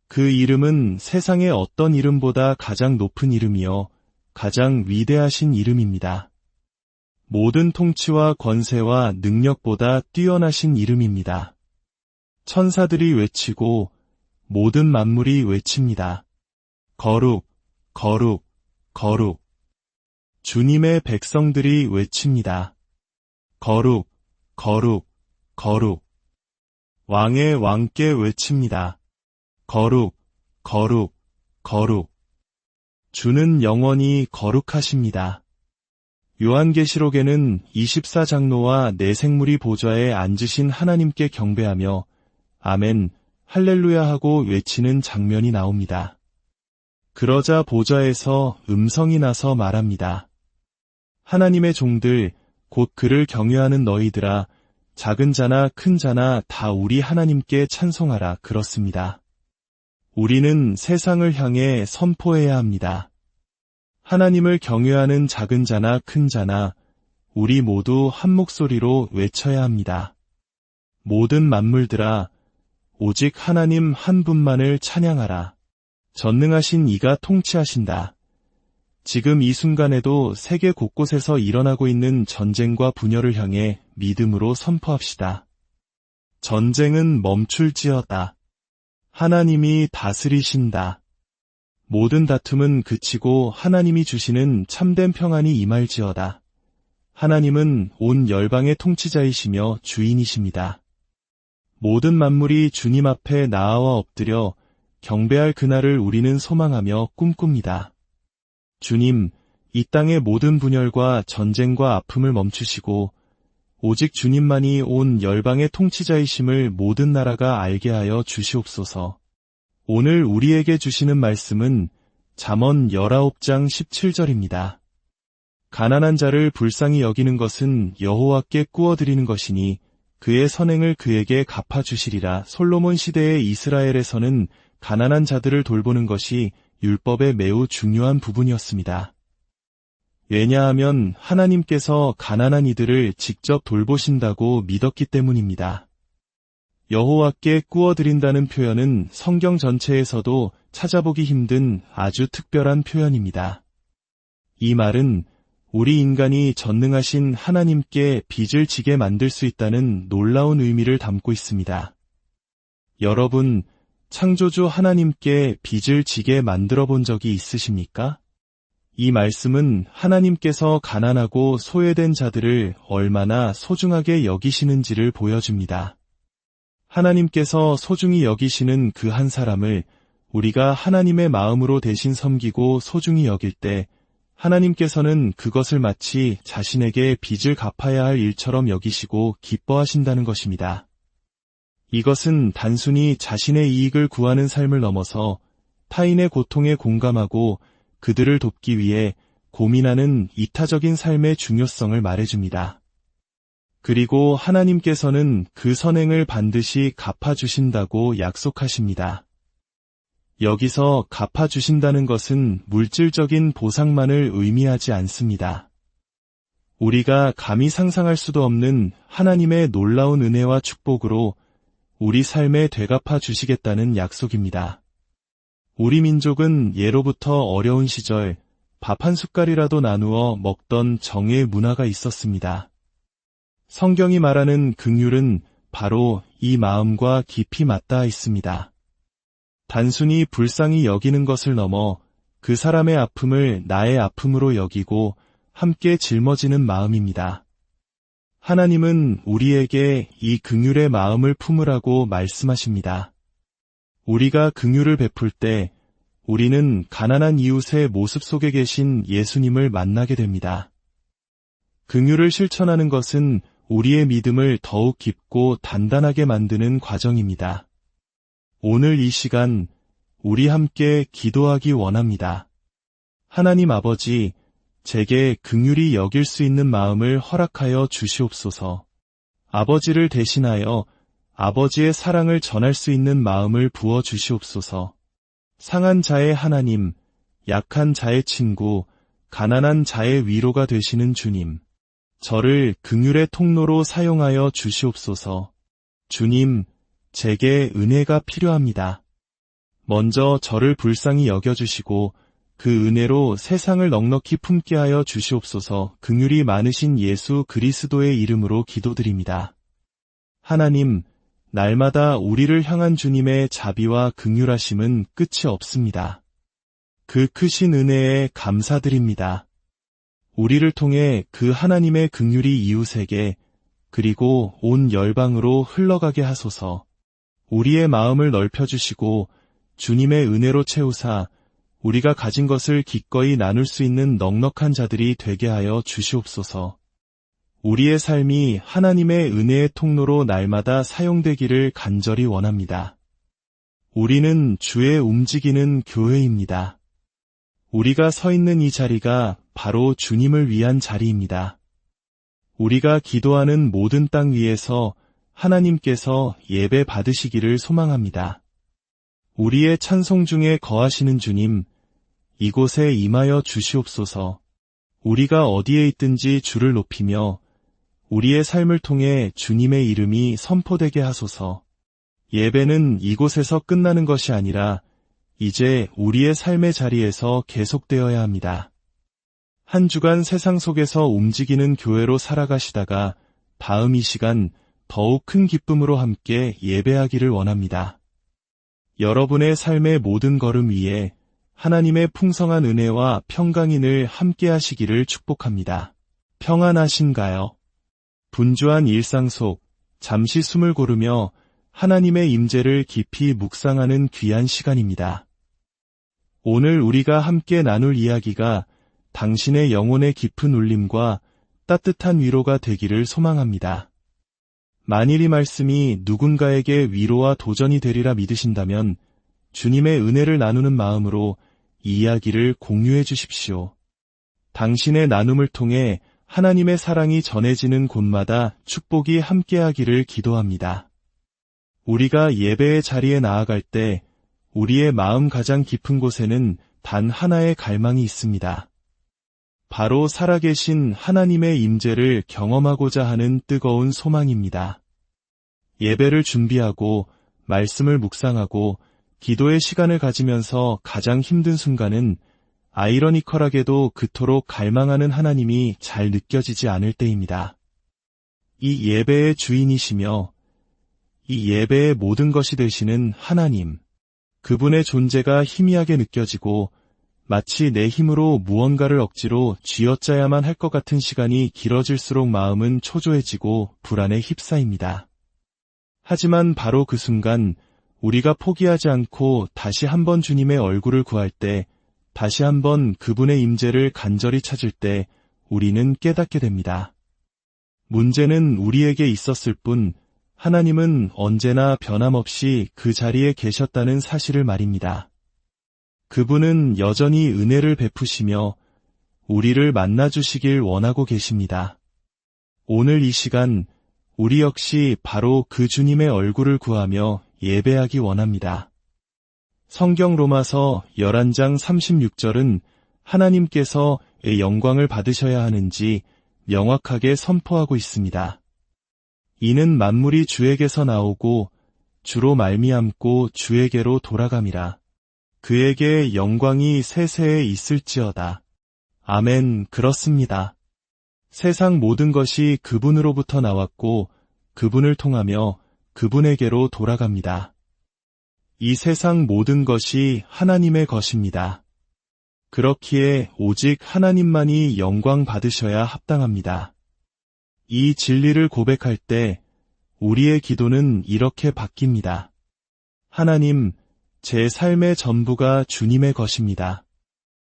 그 이름은 세상의 어떤 이름보다 가장 높은 이름이요, 가장 위대하신 이름입니다. 모든 통치와 권세와 능력보다 뛰어나신 이름입니다. 천사들이 외치고 모든 만물이 외칩니다. 거룩, 거룩, 거룩. 주님의 백성들이 외칩니다. 거룩, 거룩, 거룩. 왕의 왕께 외칩니다. 거룩, 거룩, 거룩. 주는 영원히 거룩하십니다. 요한계시록에는 24장로와 네 생물이 보좌에 앉으신 하나님께 경배하며 아멘, 할렐루야 하고 외치는 장면이 나옵니다. 그러자 보좌에서 음성이 나서 말합니다. 하나님의 종들, 곧 그를 경외하는 너희들아, 작은 자나 큰 자나 다 우리 하나님께 찬송하라 그렇습니다. 우리는 세상을 향해 선포해야 합니다. 하나님을 경외하는 작은 자나 큰 자나 우리 모두 한 목소리로 외쳐야 합니다. 모든 만물들아, 오직 하나님 한 분만을 찬양하라. 전능하신 이가 통치하신다. 지금 이 순간에도 세계 곳곳에서 일어나고 있는 전쟁과 분열을 향해 믿음으로 선포합시다. 전쟁은 멈출지어다. 하나님이 다스리신다. 모든 다툼은 그치고 하나님이 주시는 참된 평안이 임할지어다. 하나님은 온 열방의 통치자이시며 주인이십니다. 모든 만물이 주님 앞에 나아와 엎드려 경배할 그날을 우리는 소망하며 꿈꿉니다. 주님, 이 땅의 모든 분열과 전쟁과 아픔을 멈추시고 오직 주님만이 온 열방의 통치자이심을 모든 나라가 알게 하여 주시옵소서. 오늘 우리에게 주시는 말씀은 잠언 19장 17절입니다. 가난한 자를 불쌍히 여기는 것은 여호와께 꾸어드리는 것이니 그의 선행을 그에게 갚아주시리라. 솔로몬 시대의 이스라엘에서는 가난한 자들을 돌보는 것이 율법의 매우 중요한 부분이었습니다. 왜냐하면 하나님께서 가난한 이들을 직접 돌보신다고 믿었기 때문입니다. 여호와께 구워드린다는 표현은 성경 전체에서도 찾아보기 힘든 아주 특별한 표현입니다. 이 말은 우리 인간이 전능하신 하나님께 빚을 지게 만들 수 있다는 놀라운 의미를 담고 있습니다. 여러분, 창조주 하나님께 빚을 지게 만들어 본 적이 있으십니까? 이 말씀은 하나님께서 가난하고 소외된 자들을 얼마나 소중하게 여기시는지를 보여줍니다. 하나님께서 소중히 여기시는 그 한 사람을 우리가 하나님의 마음으로 대신 섬기고 소중히 여길 때 하나님께서는 그것을 마치 자신에게 빚을 갚아야 할 일처럼 여기시고 기뻐하신다는 것입니다. 이것은 단순히 자신의 이익을 구하는 삶을 넘어서 타인의 고통에 공감하고 그들을 돕기 위해 고민하는 이타적인 삶의 중요성을 말해줍니다. 그리고 하나님께서는 그 선행을 반드시 갚아주신다고 약속하십니다. 여기서 갚아주신다는 것은 물질적인 보상만을 의미하지 않습니다. 우리가 감히 상상할 수도 없는 하나님의 놀라운 은혜와 축복으로 우리 삶에 되갚아 주시겠다는 약속입니다. 우리 민족은 예로부터 어려운 시절 밥 한 숟갈이라도 나누어 먹던 정의 문화가 있었습니다. 성경이 말하는 긍휼은 바로 이 마음과 깊이 맞닿아 있습니다. 단순히 불쌍히 여기는 것을 넘어 그 사람의 아픔을 나의 아픔으로 여기고 함께 짊어지는 마음입니다. 하나님은 우리에게 이 긍휼의 마음을 품으라고 말씀하십니다. 우리가 긍휼을 베풀 때 우리는 가난한 이웃의 모습 속에 계신 예수님을 만나게 됩니다. 긍휼을 실천하는 것은 우리의 믿음을 더욱 깊고 단단하게 만드는 과정입니다. 오늘 이 시간 우리 함께 기도하기 원합니다. 하나님 아버지, 제게 긍휼히 여길 수 있는 마음을 허락하여 주시옵소서. 아버지를 대신하여 아버지의 사랑을 전할 수 있는 마음을 부어 주시옵소서. 상한 자의 하나님, 약한 자의 친구, 가난한 자의 위로가 되시는 주님, 저를 긍휼의 통로로 사용하여 주시옵소서. 주님, 제게 은혜가 필요합니다. 먼저 저를 불쌍히 여겨주시고 그 은혜로 세상을 넉넉히 품게 하여 주시옵소서. 긍휼이 많으신 예수 그리스도의 이름으로 기도드립니다. 하나님, 날마다 우리를 향한 주님의 자비와 긍휼하심은 끝이 없습니다. 그 크신 은혜에 감사드립니다. 우리를 통해 그 하나님의 긍휼이 이웃에게 그리고 온 열방으로 흘러가게 하소서. 우리의 마음을 넓혀주시고 주님의 은혜로 채우사 우리가 가진 것을 기꺼이 나눌 수 있는 넉넉한 자들이 되게 하여 주시옵소서. 우리의 삶이 하나님의 은혜의 통로로 날마다 사용되기를 간절히 원합니다. 우리는 주의 움직이는 교회입니다. 우리가 서 있는 이 자리가 바로 주님을 위한 자리입니다. 우리가 기도하는 모든 땅 위에서 하나님께서 예배 받으시기를 소망합니다. 우리의 찬송 중에 거하시는 주님, 이곳에 임하여 주시옵소서. 우리가 어디에 있든지 주를 높이며 우리의 삶을 통해 주님의 이름이 선포되게 하소서. 예배는 이곳에서 끝나는 것이 아니라 이제 우리의 삶의 자리에서 계속되어야 합니다. 한 주간 세상 속에서 움직이는 교회로 살아가시다가 다음 이 시간 더욱 큰 기쁨으로 함께 예배하기를 원합니다. 여러분의 삶의 모든 걸음 위에 하나님의 풍성한 은혜와 평강이 늘 함께 하시기를 축복합니다. 평안하신가요? 분주한 일상 속 잠시 숨을 고르며 하나님의 임재를 깊이 묵상하는 귀한 시간입니다. 오늘 우리가 함께 나눌 이야기가 당신의 영혼의 깊은 울림과 따뜻한 위로가 되기를 소망합니다. 만일 이 말씀이 누군가에게 위로와 도전이 되리라 믿으신다면 주님의 은혜를 나누는 마음으로 이 이야기를 공유해 주십시오. 당신의 나눔을 통해 하나님의 사랑이 전해지는 곳마다 축복이 함께하기를 기도합니다. 우리가 예배의 자리에 나아갈 때 우리의 마음 가장 깊은 곳에는 단 하나의 갈망이 있습니다. 바로 살아계신 하나님의 임재를 경험하고자 하는 뜨거운 소망입니다. 예배를 준비하고 말씀을 묵상하고 기도의 시간을 가지면서 가장 힘든 순간은 아이러니컬하게도 그토록 갈망하는 하나님이 잘 느껴지지 않을 때입니다. 이 예배의 주인이시며 이 예배의 모든 것이 되시는 하나님, 그분의 존재가 희미하게 느껴지고 마치 내 힘으로 무언가를 억지로 쥐어짜야만 할 것 같은 시간이 길어질수록 마음은 초조해지고 불안에 휩싸입니다. 하지만 바로 그 순간 우리가 포기하지 않고 다시 한번 주님의 얼굴을 구할 때, 다시 한번 그분의 임재를 간절히 찾을 때 우리는 깨닫게 됩니다. 문제는 우리에게 있었을 뿐 하나님은 언제나 변함없이 그 자리에 계셨다는 사실을 말입니다. 그분은 여전히 은혜를 베푸시며 우리를 만나주시길 원하고 계십니다. 오늘 이 시간 우리 역시 바로 그 주님의 얼굴을 구하며 예배하기 원합니다. 성경 로마서 11장 36절은 하나님께서의 영광을 받으셔야 하는지 명확하게 선포하고 있습니다. 이는 만물이 주에게서 나오고 주로 말미암고 주에게로 돌아감이라. 그에게 영광이 세세에 있을지어다. 아멘. 그렇습니다. 세상 모든 것이 그분으로부터 나왔고 그분을 통하며 그분에게로 돌아갑니다. 이 세상 모든 것이 하나님의 것입니다. 그렇기에 오직 하나님만이 영광 받으셔야 합당합니다. 이 진리를 고백할 때 우리의 기도는 이렇게 바뀝니다. 하나님, 제 삶의 전부가 주님의 것입니다.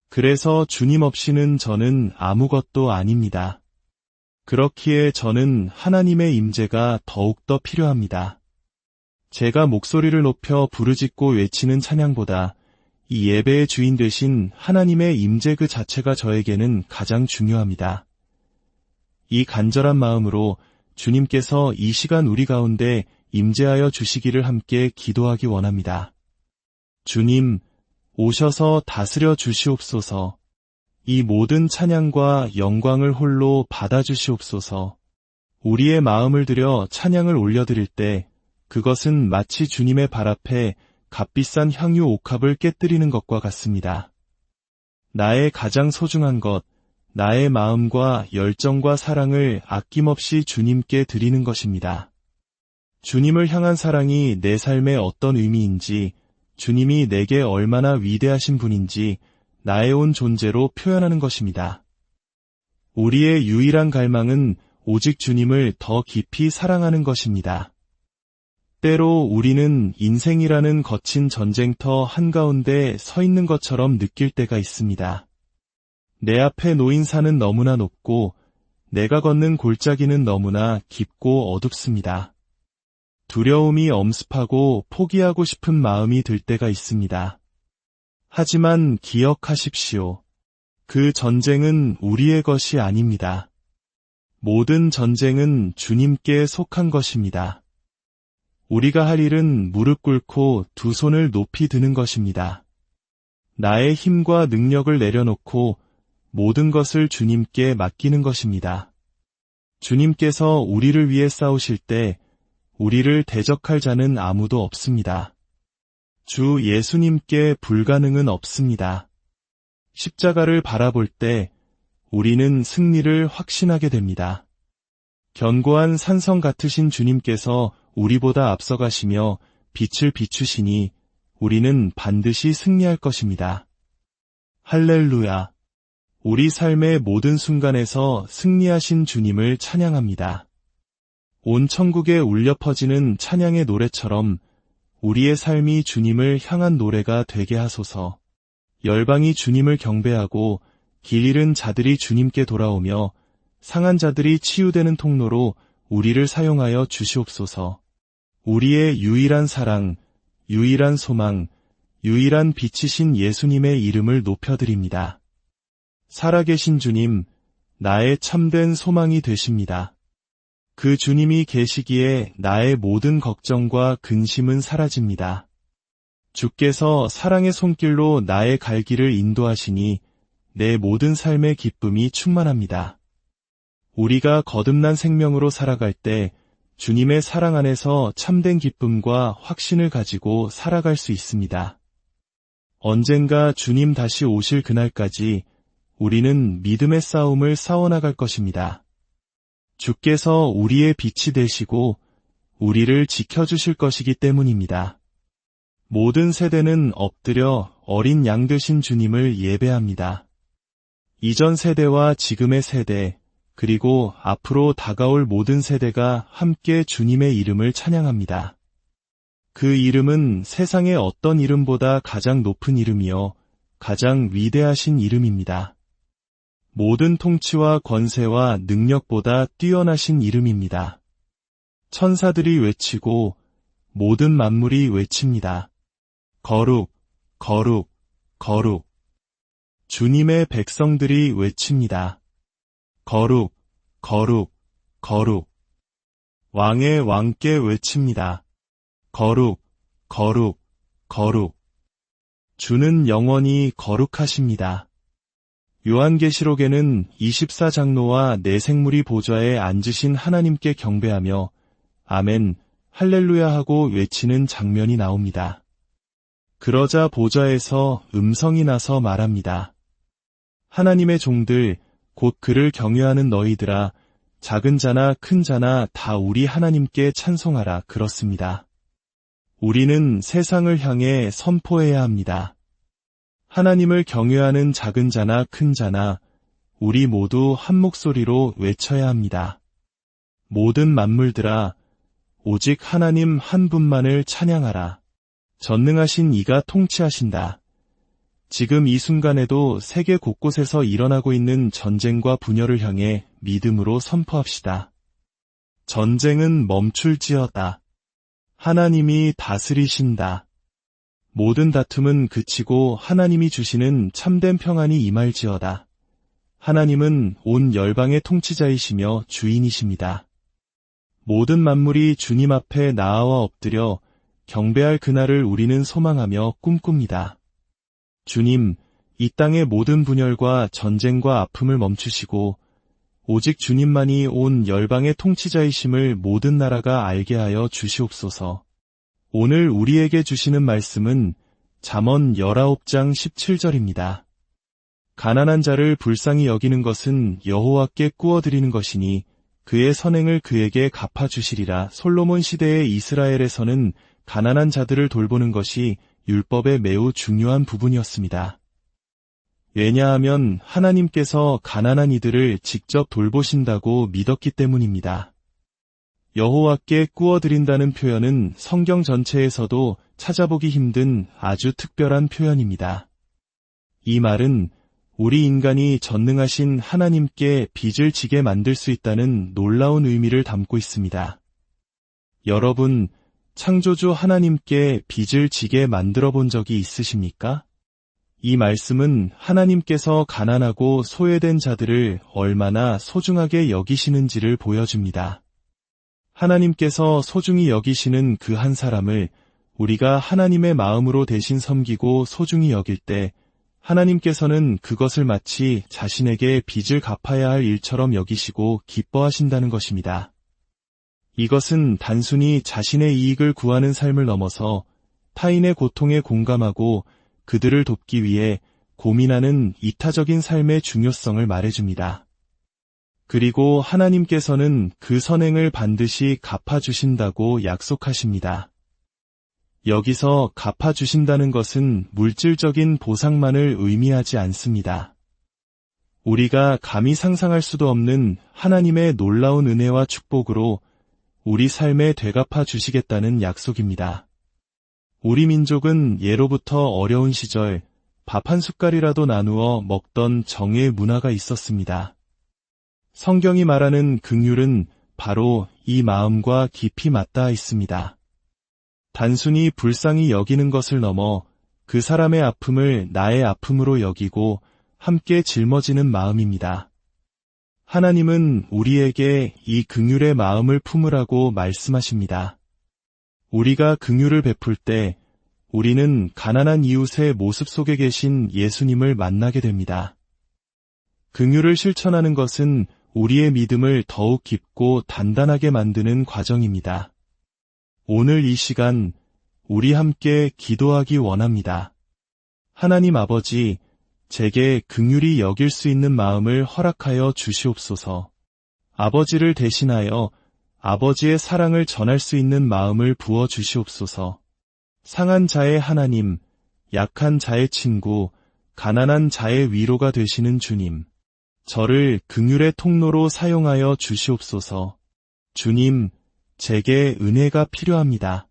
그래서 주님 없이는 저는 아무것도 아닙니다. 그렇기에 저는 하나님의 임재가 더욱더 필요합니다. 제가 목소리를 높여 부르짖고 외치는 찬양보다 이 예배의 주인 되신 하나님의 임재 그 자체가 저에게는 가장 중요합니다. 이 간절한 마음으로 주님께서 이 시간 우리 가운데 임재하여 주시기를 함께 기도하기 원합니다. 주님, 오셔서 다스려 주시옵소서. 이 모든 찬양과 영광을 홀로 받아주시옵소서. 우리의 마음을 들여 찬양을 올려드릴 때 그것은 마치 주님의 발 앞에 값비싼 향유 옥합을 깨뜨리는 것과 같습니다. 나의 가장 소중한 것, 나의 마음과 열정과 사랑을 아낌없이 주님께 드리는 것입니다. 주님을 향한 사랑이 내 삶에 어떤 의미인지, 주님이 내게 얼마나 위대하신 분인지 나의 온 존재로 표현하는 것입니다. 우리의 유일한 갈망은 오직 주님을 더 깊이 사랑하는 것입니다. 때로 우리는 인생이라는 거친 전쟁터 한가운데 서 있는 것처럼 느낄 때가 있습니다. 내 앞에 놓인 산은 너무나 높고 내가 걷는 골짜기는 너무나 깊고 어둡습니다. 두려움이 엄습하고 포기하고 싶은 마음이 들 때가 있습니다. 하지만 기억하십시오. 그 전쟁은 우리의 것이 아닙니다. 모든 전쟁은 주님께 속한 것입니다. 우리가 할 일은 무릎 꿇고 두 손을 높이 드는 것입니다. 나의 힘과 능력을 내려놓고 모든 것을 주님께 맡기는 것입니다. 주님께서 우리를 위해 싸우실 때 우리를 대적할 자는 아무도 없습니다. 주 예수님께 불가능은 없습니다. 십자가를 바라볼 때 우리는 승리를 확신하게 됩니다. 견고한 산성 같으신 주님께서 우리보다 앞서가시며 빛을 비추시니 우리는 반드시 승리할 것입니다. 할렐루야! 우리 삶의 모든 순간에서 승리하신 주님을 찬양합니다. 온 천국에 울려 퍼지는 찬양의 노래처럼 우리의 삶이 주님을 향한 노래가 되게 하소서. 열방이 주님을 경배하고 길 잃은 자들이 주님께 돌아오며 상한 자들이 치유되는 통로로 우리를 사용하여 주시옵소서. 우리의 유일한 사랑, 유일한 소망, 유일한 빛이신 예수님의 이름을 높여드립니다. 살아계신 주님, 나의 참된 소망이 되십니다. 그 주님이 계시기에 나의 모든 걱정과 근심은 사라집니다. 주께서 사랑의 손길로 나의 갈 길을 인도하시니 내 모든 삶의 기쁨이 충만합니다. 우리가 거듭난 생명으로 살아갈 때 주님의 사랑 안에서 참된 기쁨과 확신을 가지고 살아갈 수 있습니다. 언젠가 주님 다시 오실 그날까지 우리는 믿음의 싸움을 싸워나갈 것입니다. 주께서 우리의 빛이 되시고 우리를 지켜주실 것이기 때문입니다. 모든 세대는 엎드려 어린 양 되신 주님을 예배합니다. 이전 세대와 지금의 세대, 그리고 앞으로 다가올 모든 세대가 함께 주님의 이름을 찬양합니다. 그 이름은 세상의 어떤 이름보다 가장 높은 이름이요, 가장 위대하신 이름입니다. 모든 통치와 권세와 능력보다 뛰어나신 이름입니다. 천사들이 외치고 모든 만물이 외칩니다. 거룩, 거룩, 거룩. 주님의 백성들이 외칩니다. 거룩, 거룩, 거룩. 왕의 왕께 외칩니다. 거룩, 거룩, 거룩. 주는 영원히 거룩하십니다. 요한계시록에는 24장로와 네 생물이 보좌에 앉으신 하나님께 경배하며 아멘, 할렐루야 하고 외치는 장면이 나옵니다. 그러자 보좌에서 음성이 나서 말합니다. 하나님의 종들, 곧 그를 경외하는 너희들아, 작은 자나 큰 자나 다 우리 하나님께 찬송하라 그렇습니다. 우리는 세상을 향해 선포해야 합니다. 하나님을 경외하는 작은 자나 큰 자나 우리 모두 한 목소리로 외쳐야 합니다. 모든 만물들아, 오직 하나님 한 분만을 찬양하라. 전능하신 이가 통치하신다. 지금 이 순간에도 세계 곳곳에서 일어나고 있는 전쟁과 분열을 향해 믿음으로 선포합시다. 전쟁은 멈출지어다. 하나님이 다스리신다. 모든 다툼은 그치고 하나님이 주시는 참된 평안이 임할지어다. 하나님은 온 열방의 통치자이시며 주인이십니다. 모든 만물이 주님 앞에 나아와 엎드려 경배할 그날을 우리는 소망하며 꿈꿉니다. 주님, 이 땅의 모든 분열과 전쟁과 아픔을 멈추시고 오직 주님만이 온 열방의 통치자이심을 모든 나라가 알게 하여 주시옵소서. 오늘 우리에게 주시는 말씀은 잠언 19장 17절입니다. 가난한 자를 불쌍히 여기는 것은 여호와께 꾸어드리는 것이니 그의 선행을 그에게 갚아주시리라. 솔로몬 시대의 이스라엘에서는 가난한 자들을 돌보는 것이 율법의 매우 중요한 부분이었습니다. 왜냐하면 하나님께서 가난한 이들을 직접 돌보신다고 믿었기 때문입니다. 여호와께 꾸어드린다는 표현은 성경 전체에서도 찾아보기 힘든 아주 특별한 표현입니다. 이 말은 우리 인간이 전능하신 하나님께 빚을 지게 만들 수 있다는 놀라운 의미를 담고 있습니다. 여러분, 창조주 하나님께 빚을 지게 만들어 본 적이 있으십니까? 이 말씀은 하나님께서 가난하고 소외된 자들을 얼마나 소중하게 여기시는지를 보여줍니다. 하나님께서 소중히 여기시는 그 한 사람을 우리가 하나님의 마음으로 대신 섬기고 소중히 여길 때 하나님께서는 그것을 마치 자신에게 빚을 갚아야 할 일처럼 여기시고 기뻐하신다는 것입니다. 이것은 단순히 자신의 이익을 구하는 삶을 넘어서 타인의 고통에 공감하고 그들을 돕기 위해 고민하는 이타적인 삶의 중요성을 말해줍니다. 그리고 하나님께서는 그 선행을 반드시 갚아주신다고 약속하십니다. 여기서 갚아주신다는 것은 물질적인 보상만을 의미하지 않습니다. 우리가 감히 상상할 수도 없는 하나님의 놀라운 은혜와 축복으로 우리 삶에 되갚아 주시겠다는 약속입니다. 우리 민족은 예로부터 어려운 시절 밥 한 숟갈이라도 나누어 먹던 정의 문화가 있었습니다. 성경이 말하는 긍휼은 바로 이 마음과 깊이 맞닿아 있습니다. 단순히 불쌍히 여기는 것을 넘어 그 사람의 아픔을 나의 아픔으로 여기고 함께 짊어지는 마음입니다. 하나님은 우리에게 이 긍휼의 마음을 품으라고 말씀하십니다. 우리가 긍휼을 베풀 때 우리는 가난한 이웃의 모습 속에 계신 예수님을 만나게 됩니다. 긍휼을 실천하는 것은 우리의 믿음을 더욱 깊고 단단하게 만드는 과정입니다. 오늘 이 시간 우리 함께 기도하기 원합니다. 하나님 아버지, 제게 긍휼히 여길 수 있는 마음을 허락하여 주시옵소서. 아버지를 대신하여 아버지의 사랑을 전할 수 있는 마음을 부어 주시옵소서. 상한 자의 하나님, 약한 자의 친구, 가난한 자의 위로가 되시는 주님, 저를 긍휼의 통로로 사용하여 주시옵소서. 주님, 제게 은혜가 필요합니다.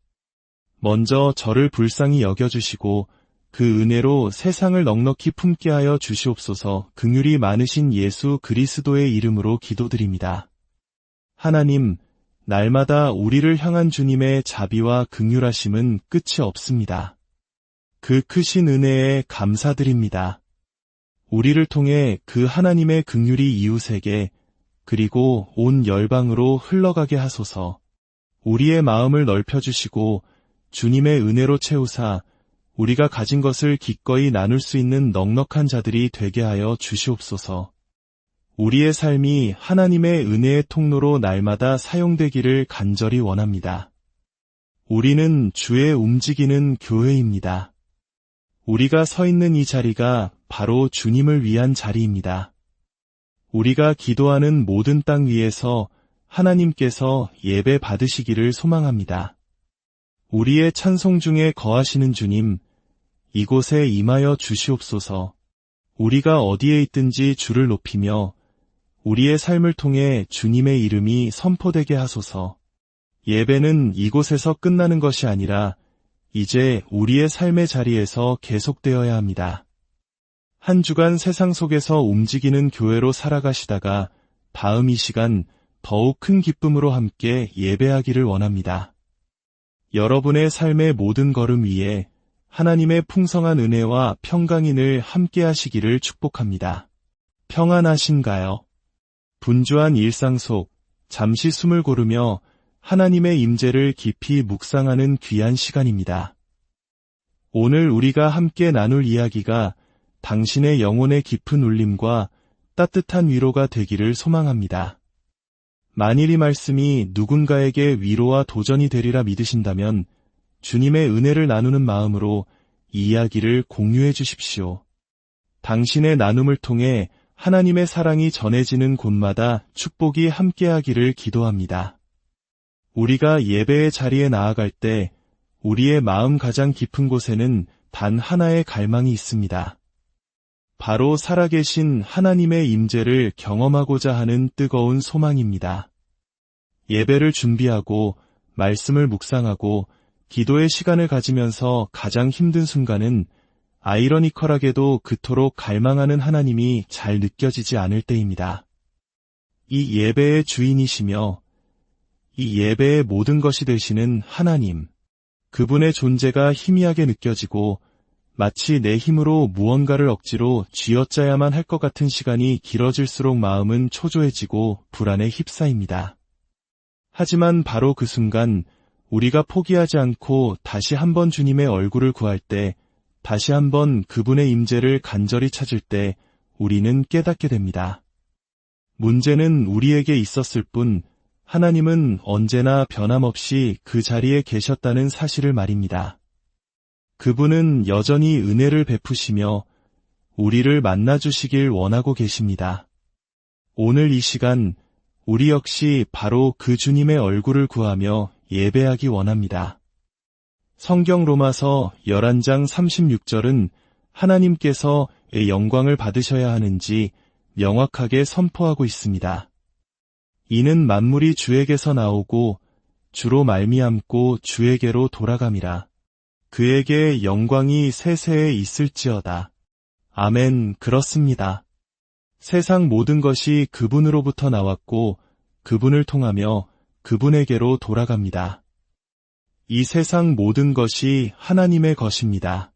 먼저 저를 불쌍히 여겨주시고 그 은혜로 세상을 넉넉히 품게 하여 주시옵소서. 긍휼이 많으신 예수 그리스도의 이름으로 기도드립니다. 하나님, 날마다 우리를 향한 주님의 자비와 긍휼하심은 끝이 없습니다. 그 크신 은혜에 감사드립니다. 우리를 통해 그 하나님의 긍휼이 이웃에게 그리고 온 열방으로 흘러가게 하소서. 우리의 마음을 넓혀주시고 주님의 은혜로 채우사 우리가 가진 것을 기꺼이 나눌 수 있는 넉넉한 자들이 되게 하여 주시옵소서. 우리의 삶이 하나님의 은혜의 통로로 날마다 사용되기를 간절히 원합니다. 우리는 주의 움직이는 교회입니다. 우리가 서 있는 이 자리가 바로 주님을 위한 자리입니다. 우리가 기도하는 모든 땅 위에서 하나님께서 예배 받으시기를 소망합니다. 우리의 찬송 중에 거하시는 주님, 이곳에 임하여 주시옵소서. 우리가 어디에 있든지 주를 높이며 우리의 삶을 통해 주님의 이름이 선포되게 하소서. 예배는 이곳에서 끝나는 것이 아니라 이제 우리의 삶의 자리에서 계속되어야 합니다. 한 주간 세상 속에서 움직이는 교회로 살아가시다가 다음 이 시간 더욱 큰 기쁨으로 함께 예배하기를 원합니다. 여러분의 삶의 모든 걸음 위에 하나님의 풍성한 은혜와 평강이 늘 함께 하시기를 축복합니다. 평안하신가요? 분주한 일상 속 잠시 숨을 고르며 하나님의 임재를 깊이 묵상하는 귀한 시간입니다. 오늘 우리가 함께 나눌 이야기가 당신의 영혼의 깊은 울림과 따뜻한 위로가 되기를 소망합니다. 만일 이 말씀이 누군가에게 위로와 도전이 되리라 믿으신다면 주님의 은혜를 나누는 마음으로 이 이야기를 공유해 주십시오. 당신의 나눔을 통해 하나님의 사랑이 전해지는 곳마다 축복이 함께하기를 기도합니다. 우리가 예배의 자리에 나아갈 때 우리의 마음 가장 깊은 곳에는 단 하나의 갈망이 있습니다. 바로 살아계신 하나님의 임재를 경험하고자 하는 뜨거운 소망입니다. 예배를 준비하고 말씀을 묵상하고 기도의 시간을 가지면서 가장 힘든 순간은 아이러니컬하게도 그토록 갈망하는 하나님이 잘 느껴지지 않을 때입니다. 이 예배의 주인이시며 이 예배의 모든 것이 되시는 하나님, 그분의 존재가 희미하게 느껴지고 마치 내 힘으로 무언가를 억지로 쥐어짜야만 할 것 같은 시간이 길어질수록 마음은 초조해지고 불안에 휩싸입니다. 하지만 바로 그 순간 우리가 포기하지 않고 다시 한번 주님의 얼굴을 구할 때, 다시 한번 그분의 임재를 간절히 찾을 때 우리는 깨닫게 됩니다. 문제는 우리에게 있었을 뿐 하나님은 언제나 변함없이 그 자리에 계셨다는 사실을 말입니다. 그분은 여전히 은혜를 베푸시며 우리를 만나주시길 원하고 계십니다. 오늘 이 시간 우리 역시 바로 그 주님의 얼굴을 구하며 예배하기 원합니다. 성경 로마서 11장 36절은 하나님께서 영광을 받으셔야 하는지 명확하게 선포하고 있습니다. 이는 만물이 주에게서 나오고 주로 말미암고 주에게로 돌아감이라. 그에게 영광이 세세에 있을지어다. 아멘. 그렇습니다. 세상 모든 것이 그분으로부터 나왔고 그분을 통하며 그분에게로 돌아갑니다. 이 세상 모든 것이 하나님의 것입니다.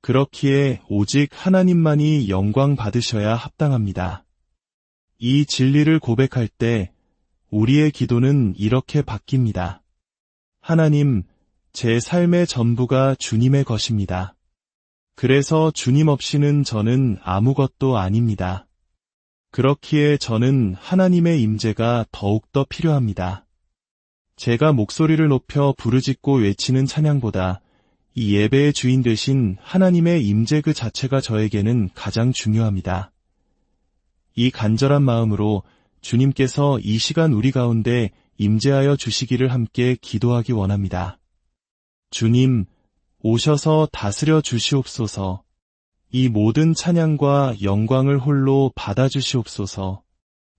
그렇기에 오직 하나님만이 영광 받으셔야 합당합니다. 이 진리를 고백할 때 우리의 기도는 이렇게 바뀝니다. 하나님, 제 삶의 전부가 주님의 것입니다. 그래서 주님 없이는 저는 아무것도 아닙니다. 그렇기에 저는 하나님의 임재가 더욱더 필요합니다. 제가 목소리를 높여 부르짖고 외치는 찬양보다 이 예배의 주인 되신 하나님의 임재 그 자체가 저에게는 가장 중요합니다. 이 간절한 마음으로 주님께서 이 시간 우리 가운데 임재하여 주시기를 함께 기도하기 원합니다. 주님, 오셔서 다스려 주시옵소서. 이 모든 찬양과 영광을 홀로 받아주시옵소서.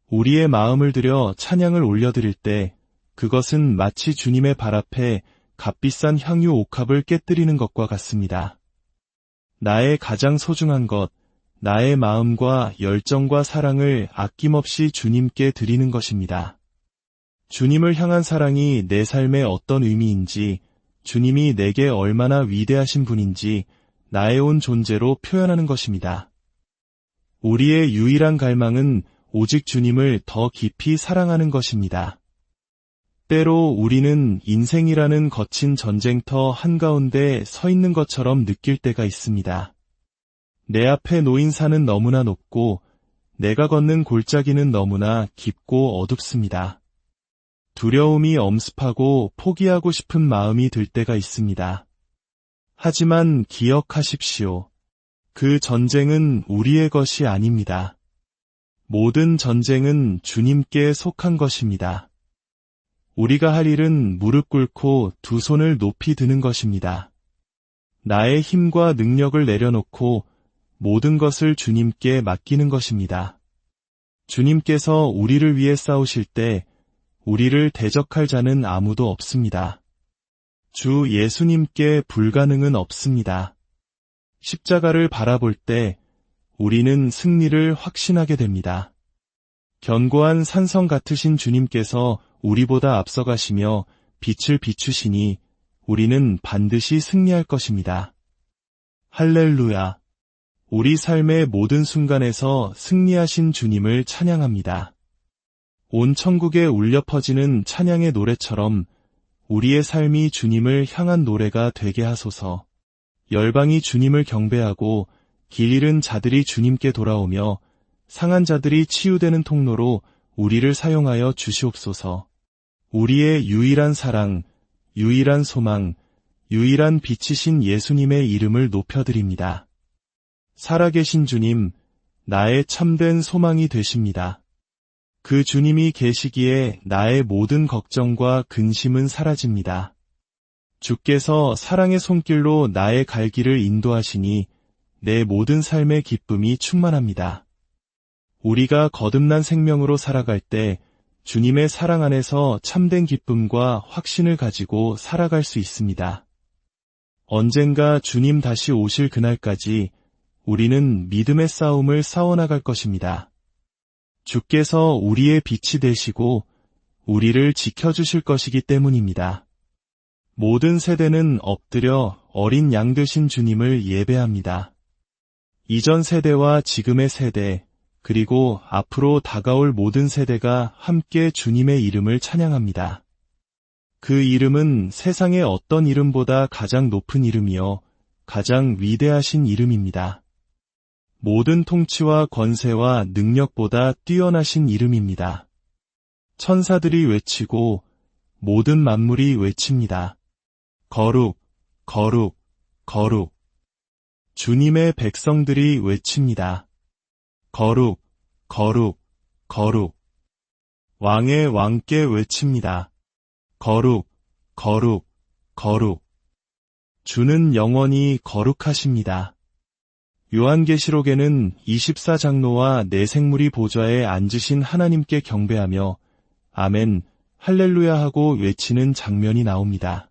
우리의 마음을 들여 찬양을 올려드릴 때 그것은 마치 주님의 발 앞에 값비싼 향유 옥합을 깨뜨리는 것과 같습니다. 나의 가장 소중한 것, 나의 마음과 열정과 사랑을 아낌없이 주님께 드리는 것입니다. 주님을 향한 사랑이 내 삶에 어떤 의미인지, 주님이 내게 얼마나 위대하신 분인지 나의 온 존재로 표현하는 것입니다. 우리의 유일한 갈망은 오직 주님을 더 깊이 사랑하는 것입니다. 때로 우리는 인생이라는 거친 전쟁터 한가운데 서 있는 것처럼 느낄 때가 있습니다. 내 앞에 놓인 산은 너무나 높고 내가 걷는 골짜기는 너무나 깊고 어둡습니다. 두려움이 엄습하고 포기하고 싶은 마음이 들 때가 있습니다. 하지만 기억하십시오. 그 전쟁은 우리의 것이 아닙니다. 모든 전쟁은 주님께 속한 것입니다. 우리가 할 일은 무릎 꿇고 두 손을 높이 드는 것입니다. 나의 힘과 능력을 내려놓고 모든 것을 주님께 맡기는 것입니다. 주님께서 우리를 위해 싸우실 때 우리를 대적할 자는 아무도 없습니다. 주 예수님께 불가능은 없습니다. 십자가를 바라볼 때 우리는 승리를 확신하게 됩니다. 견고한 산성 같으신 주님께서 우리보다 앞서가시며 빛을 비추시니 우리는 반드시 승리할 것입니다. 할렐루야! 우리 삶의 모든 순간에서 승리하신 주님을 찬양합니다. 온 천국에 울려 퍼지는 찬양의 노래처럼 우리의 삶이 주님을 향한 노래가 되게 하소서. 열방이 주님을 경배하고 길 잃은 자들이 주님께 돌아오며 상한 자들이 치유되는 통로로 우리를 사용하여 주시옵소서. 우리의 유일한 사랑, 유일한 소망, 유일한 빛이신 예수님의 이름을 높여드립니다. 살아계신 주님, 나의 참된 소망이 되십니다. 그 주님이 계시기에 나의 모든 걱정과 근심은 사라집니다. 주께서 사랑의 손길로 나의 갈 길을 인도하시니 내 모든 삶의 기쁨이 충만합니다. 우리가 거듭난 생명으로 살아갈 때 주님의 사랑 안에서 참된 기쁨과 확신을 가지고 살아갈 수 있습니다. 언젠가 주님 다시 오실 그날까지 우리는 믿음의 싸움을 싸워나갈 것입니다. 주께서 우리의 빛이 되시고 우리를 지켜주실 것이기 때문입니다. 모든 세대는 엎드려 어린 양 되신 주님을 예배합니다. 이전 세대와 지금의 세대, 그리고 앞으로 다가올 모든 세대가 함께 주님의 이름을 찬양합니다. 그 이름은 세상의 어떤 이름보다 가장 높은 이름이요, 가장 위대하신 이름입니다. 모든 통치와 권세와 능력보다 뛰어나신 이름입니다. 천사들이 외치고 모든 만물이 외칩니다. 거룩, 거룩, 거룩. 주님의 백성들이 외칩니다. 거룩, 거룩, 거룩. 왕의 왕께 외칩니다. 거룩, 거룩, 거룩. 주는 영원히 거룩하십니다. 요한계시록에는 24장로와 네 생물이 보좌에 앉으신 하나님께 경배하며 아멘, 할렐루야 하고 외치는 장면이 나옵니다.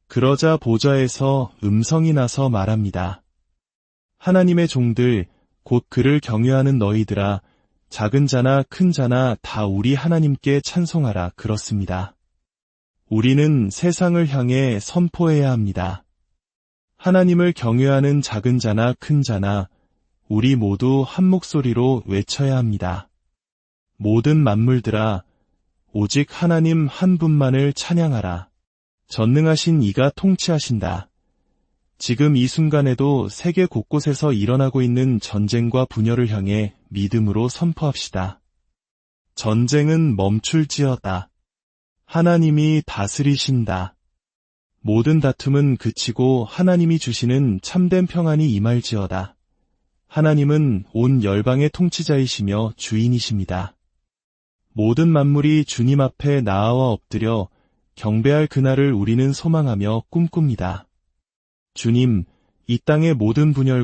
그러자 보좌에서 음성이 나서 말합니다. 하나님의 종들, 곧 그를 경외하는 너희들아, 작은 자나 큰 자나 다 우리 하나님께 찬송하라 그렇습니다. 우리는 세상을 향해 선포해야 합니다. 하나님을 경외하는 작은 자나 큰 자나 우리 모두 한 목소리로 외쳐야 합니다. 모든 만물들아, 오직 하나님 한 분만을 찬양하라. 전능하신 이가 통치하신다. 지금 이 순간에도 세계 곳곳에서 일어나고 있는 전쟁과 분열을 향해 믿음으로 선포합시다. 전쟁은 멈출지어다. 하나님이 다스리신다. 모든 다툼은 그치고 하나님이 주시는 참된 평안이 임할지어다. 하나님은 온 열방의 통치자이시며 주인이십니다. 모든 만물이 주님 앞에 나아와 엎드려 경배할 그날을 우리는 소망하며 꿈꿉니다. 주님, 이 땅의 모든 분열과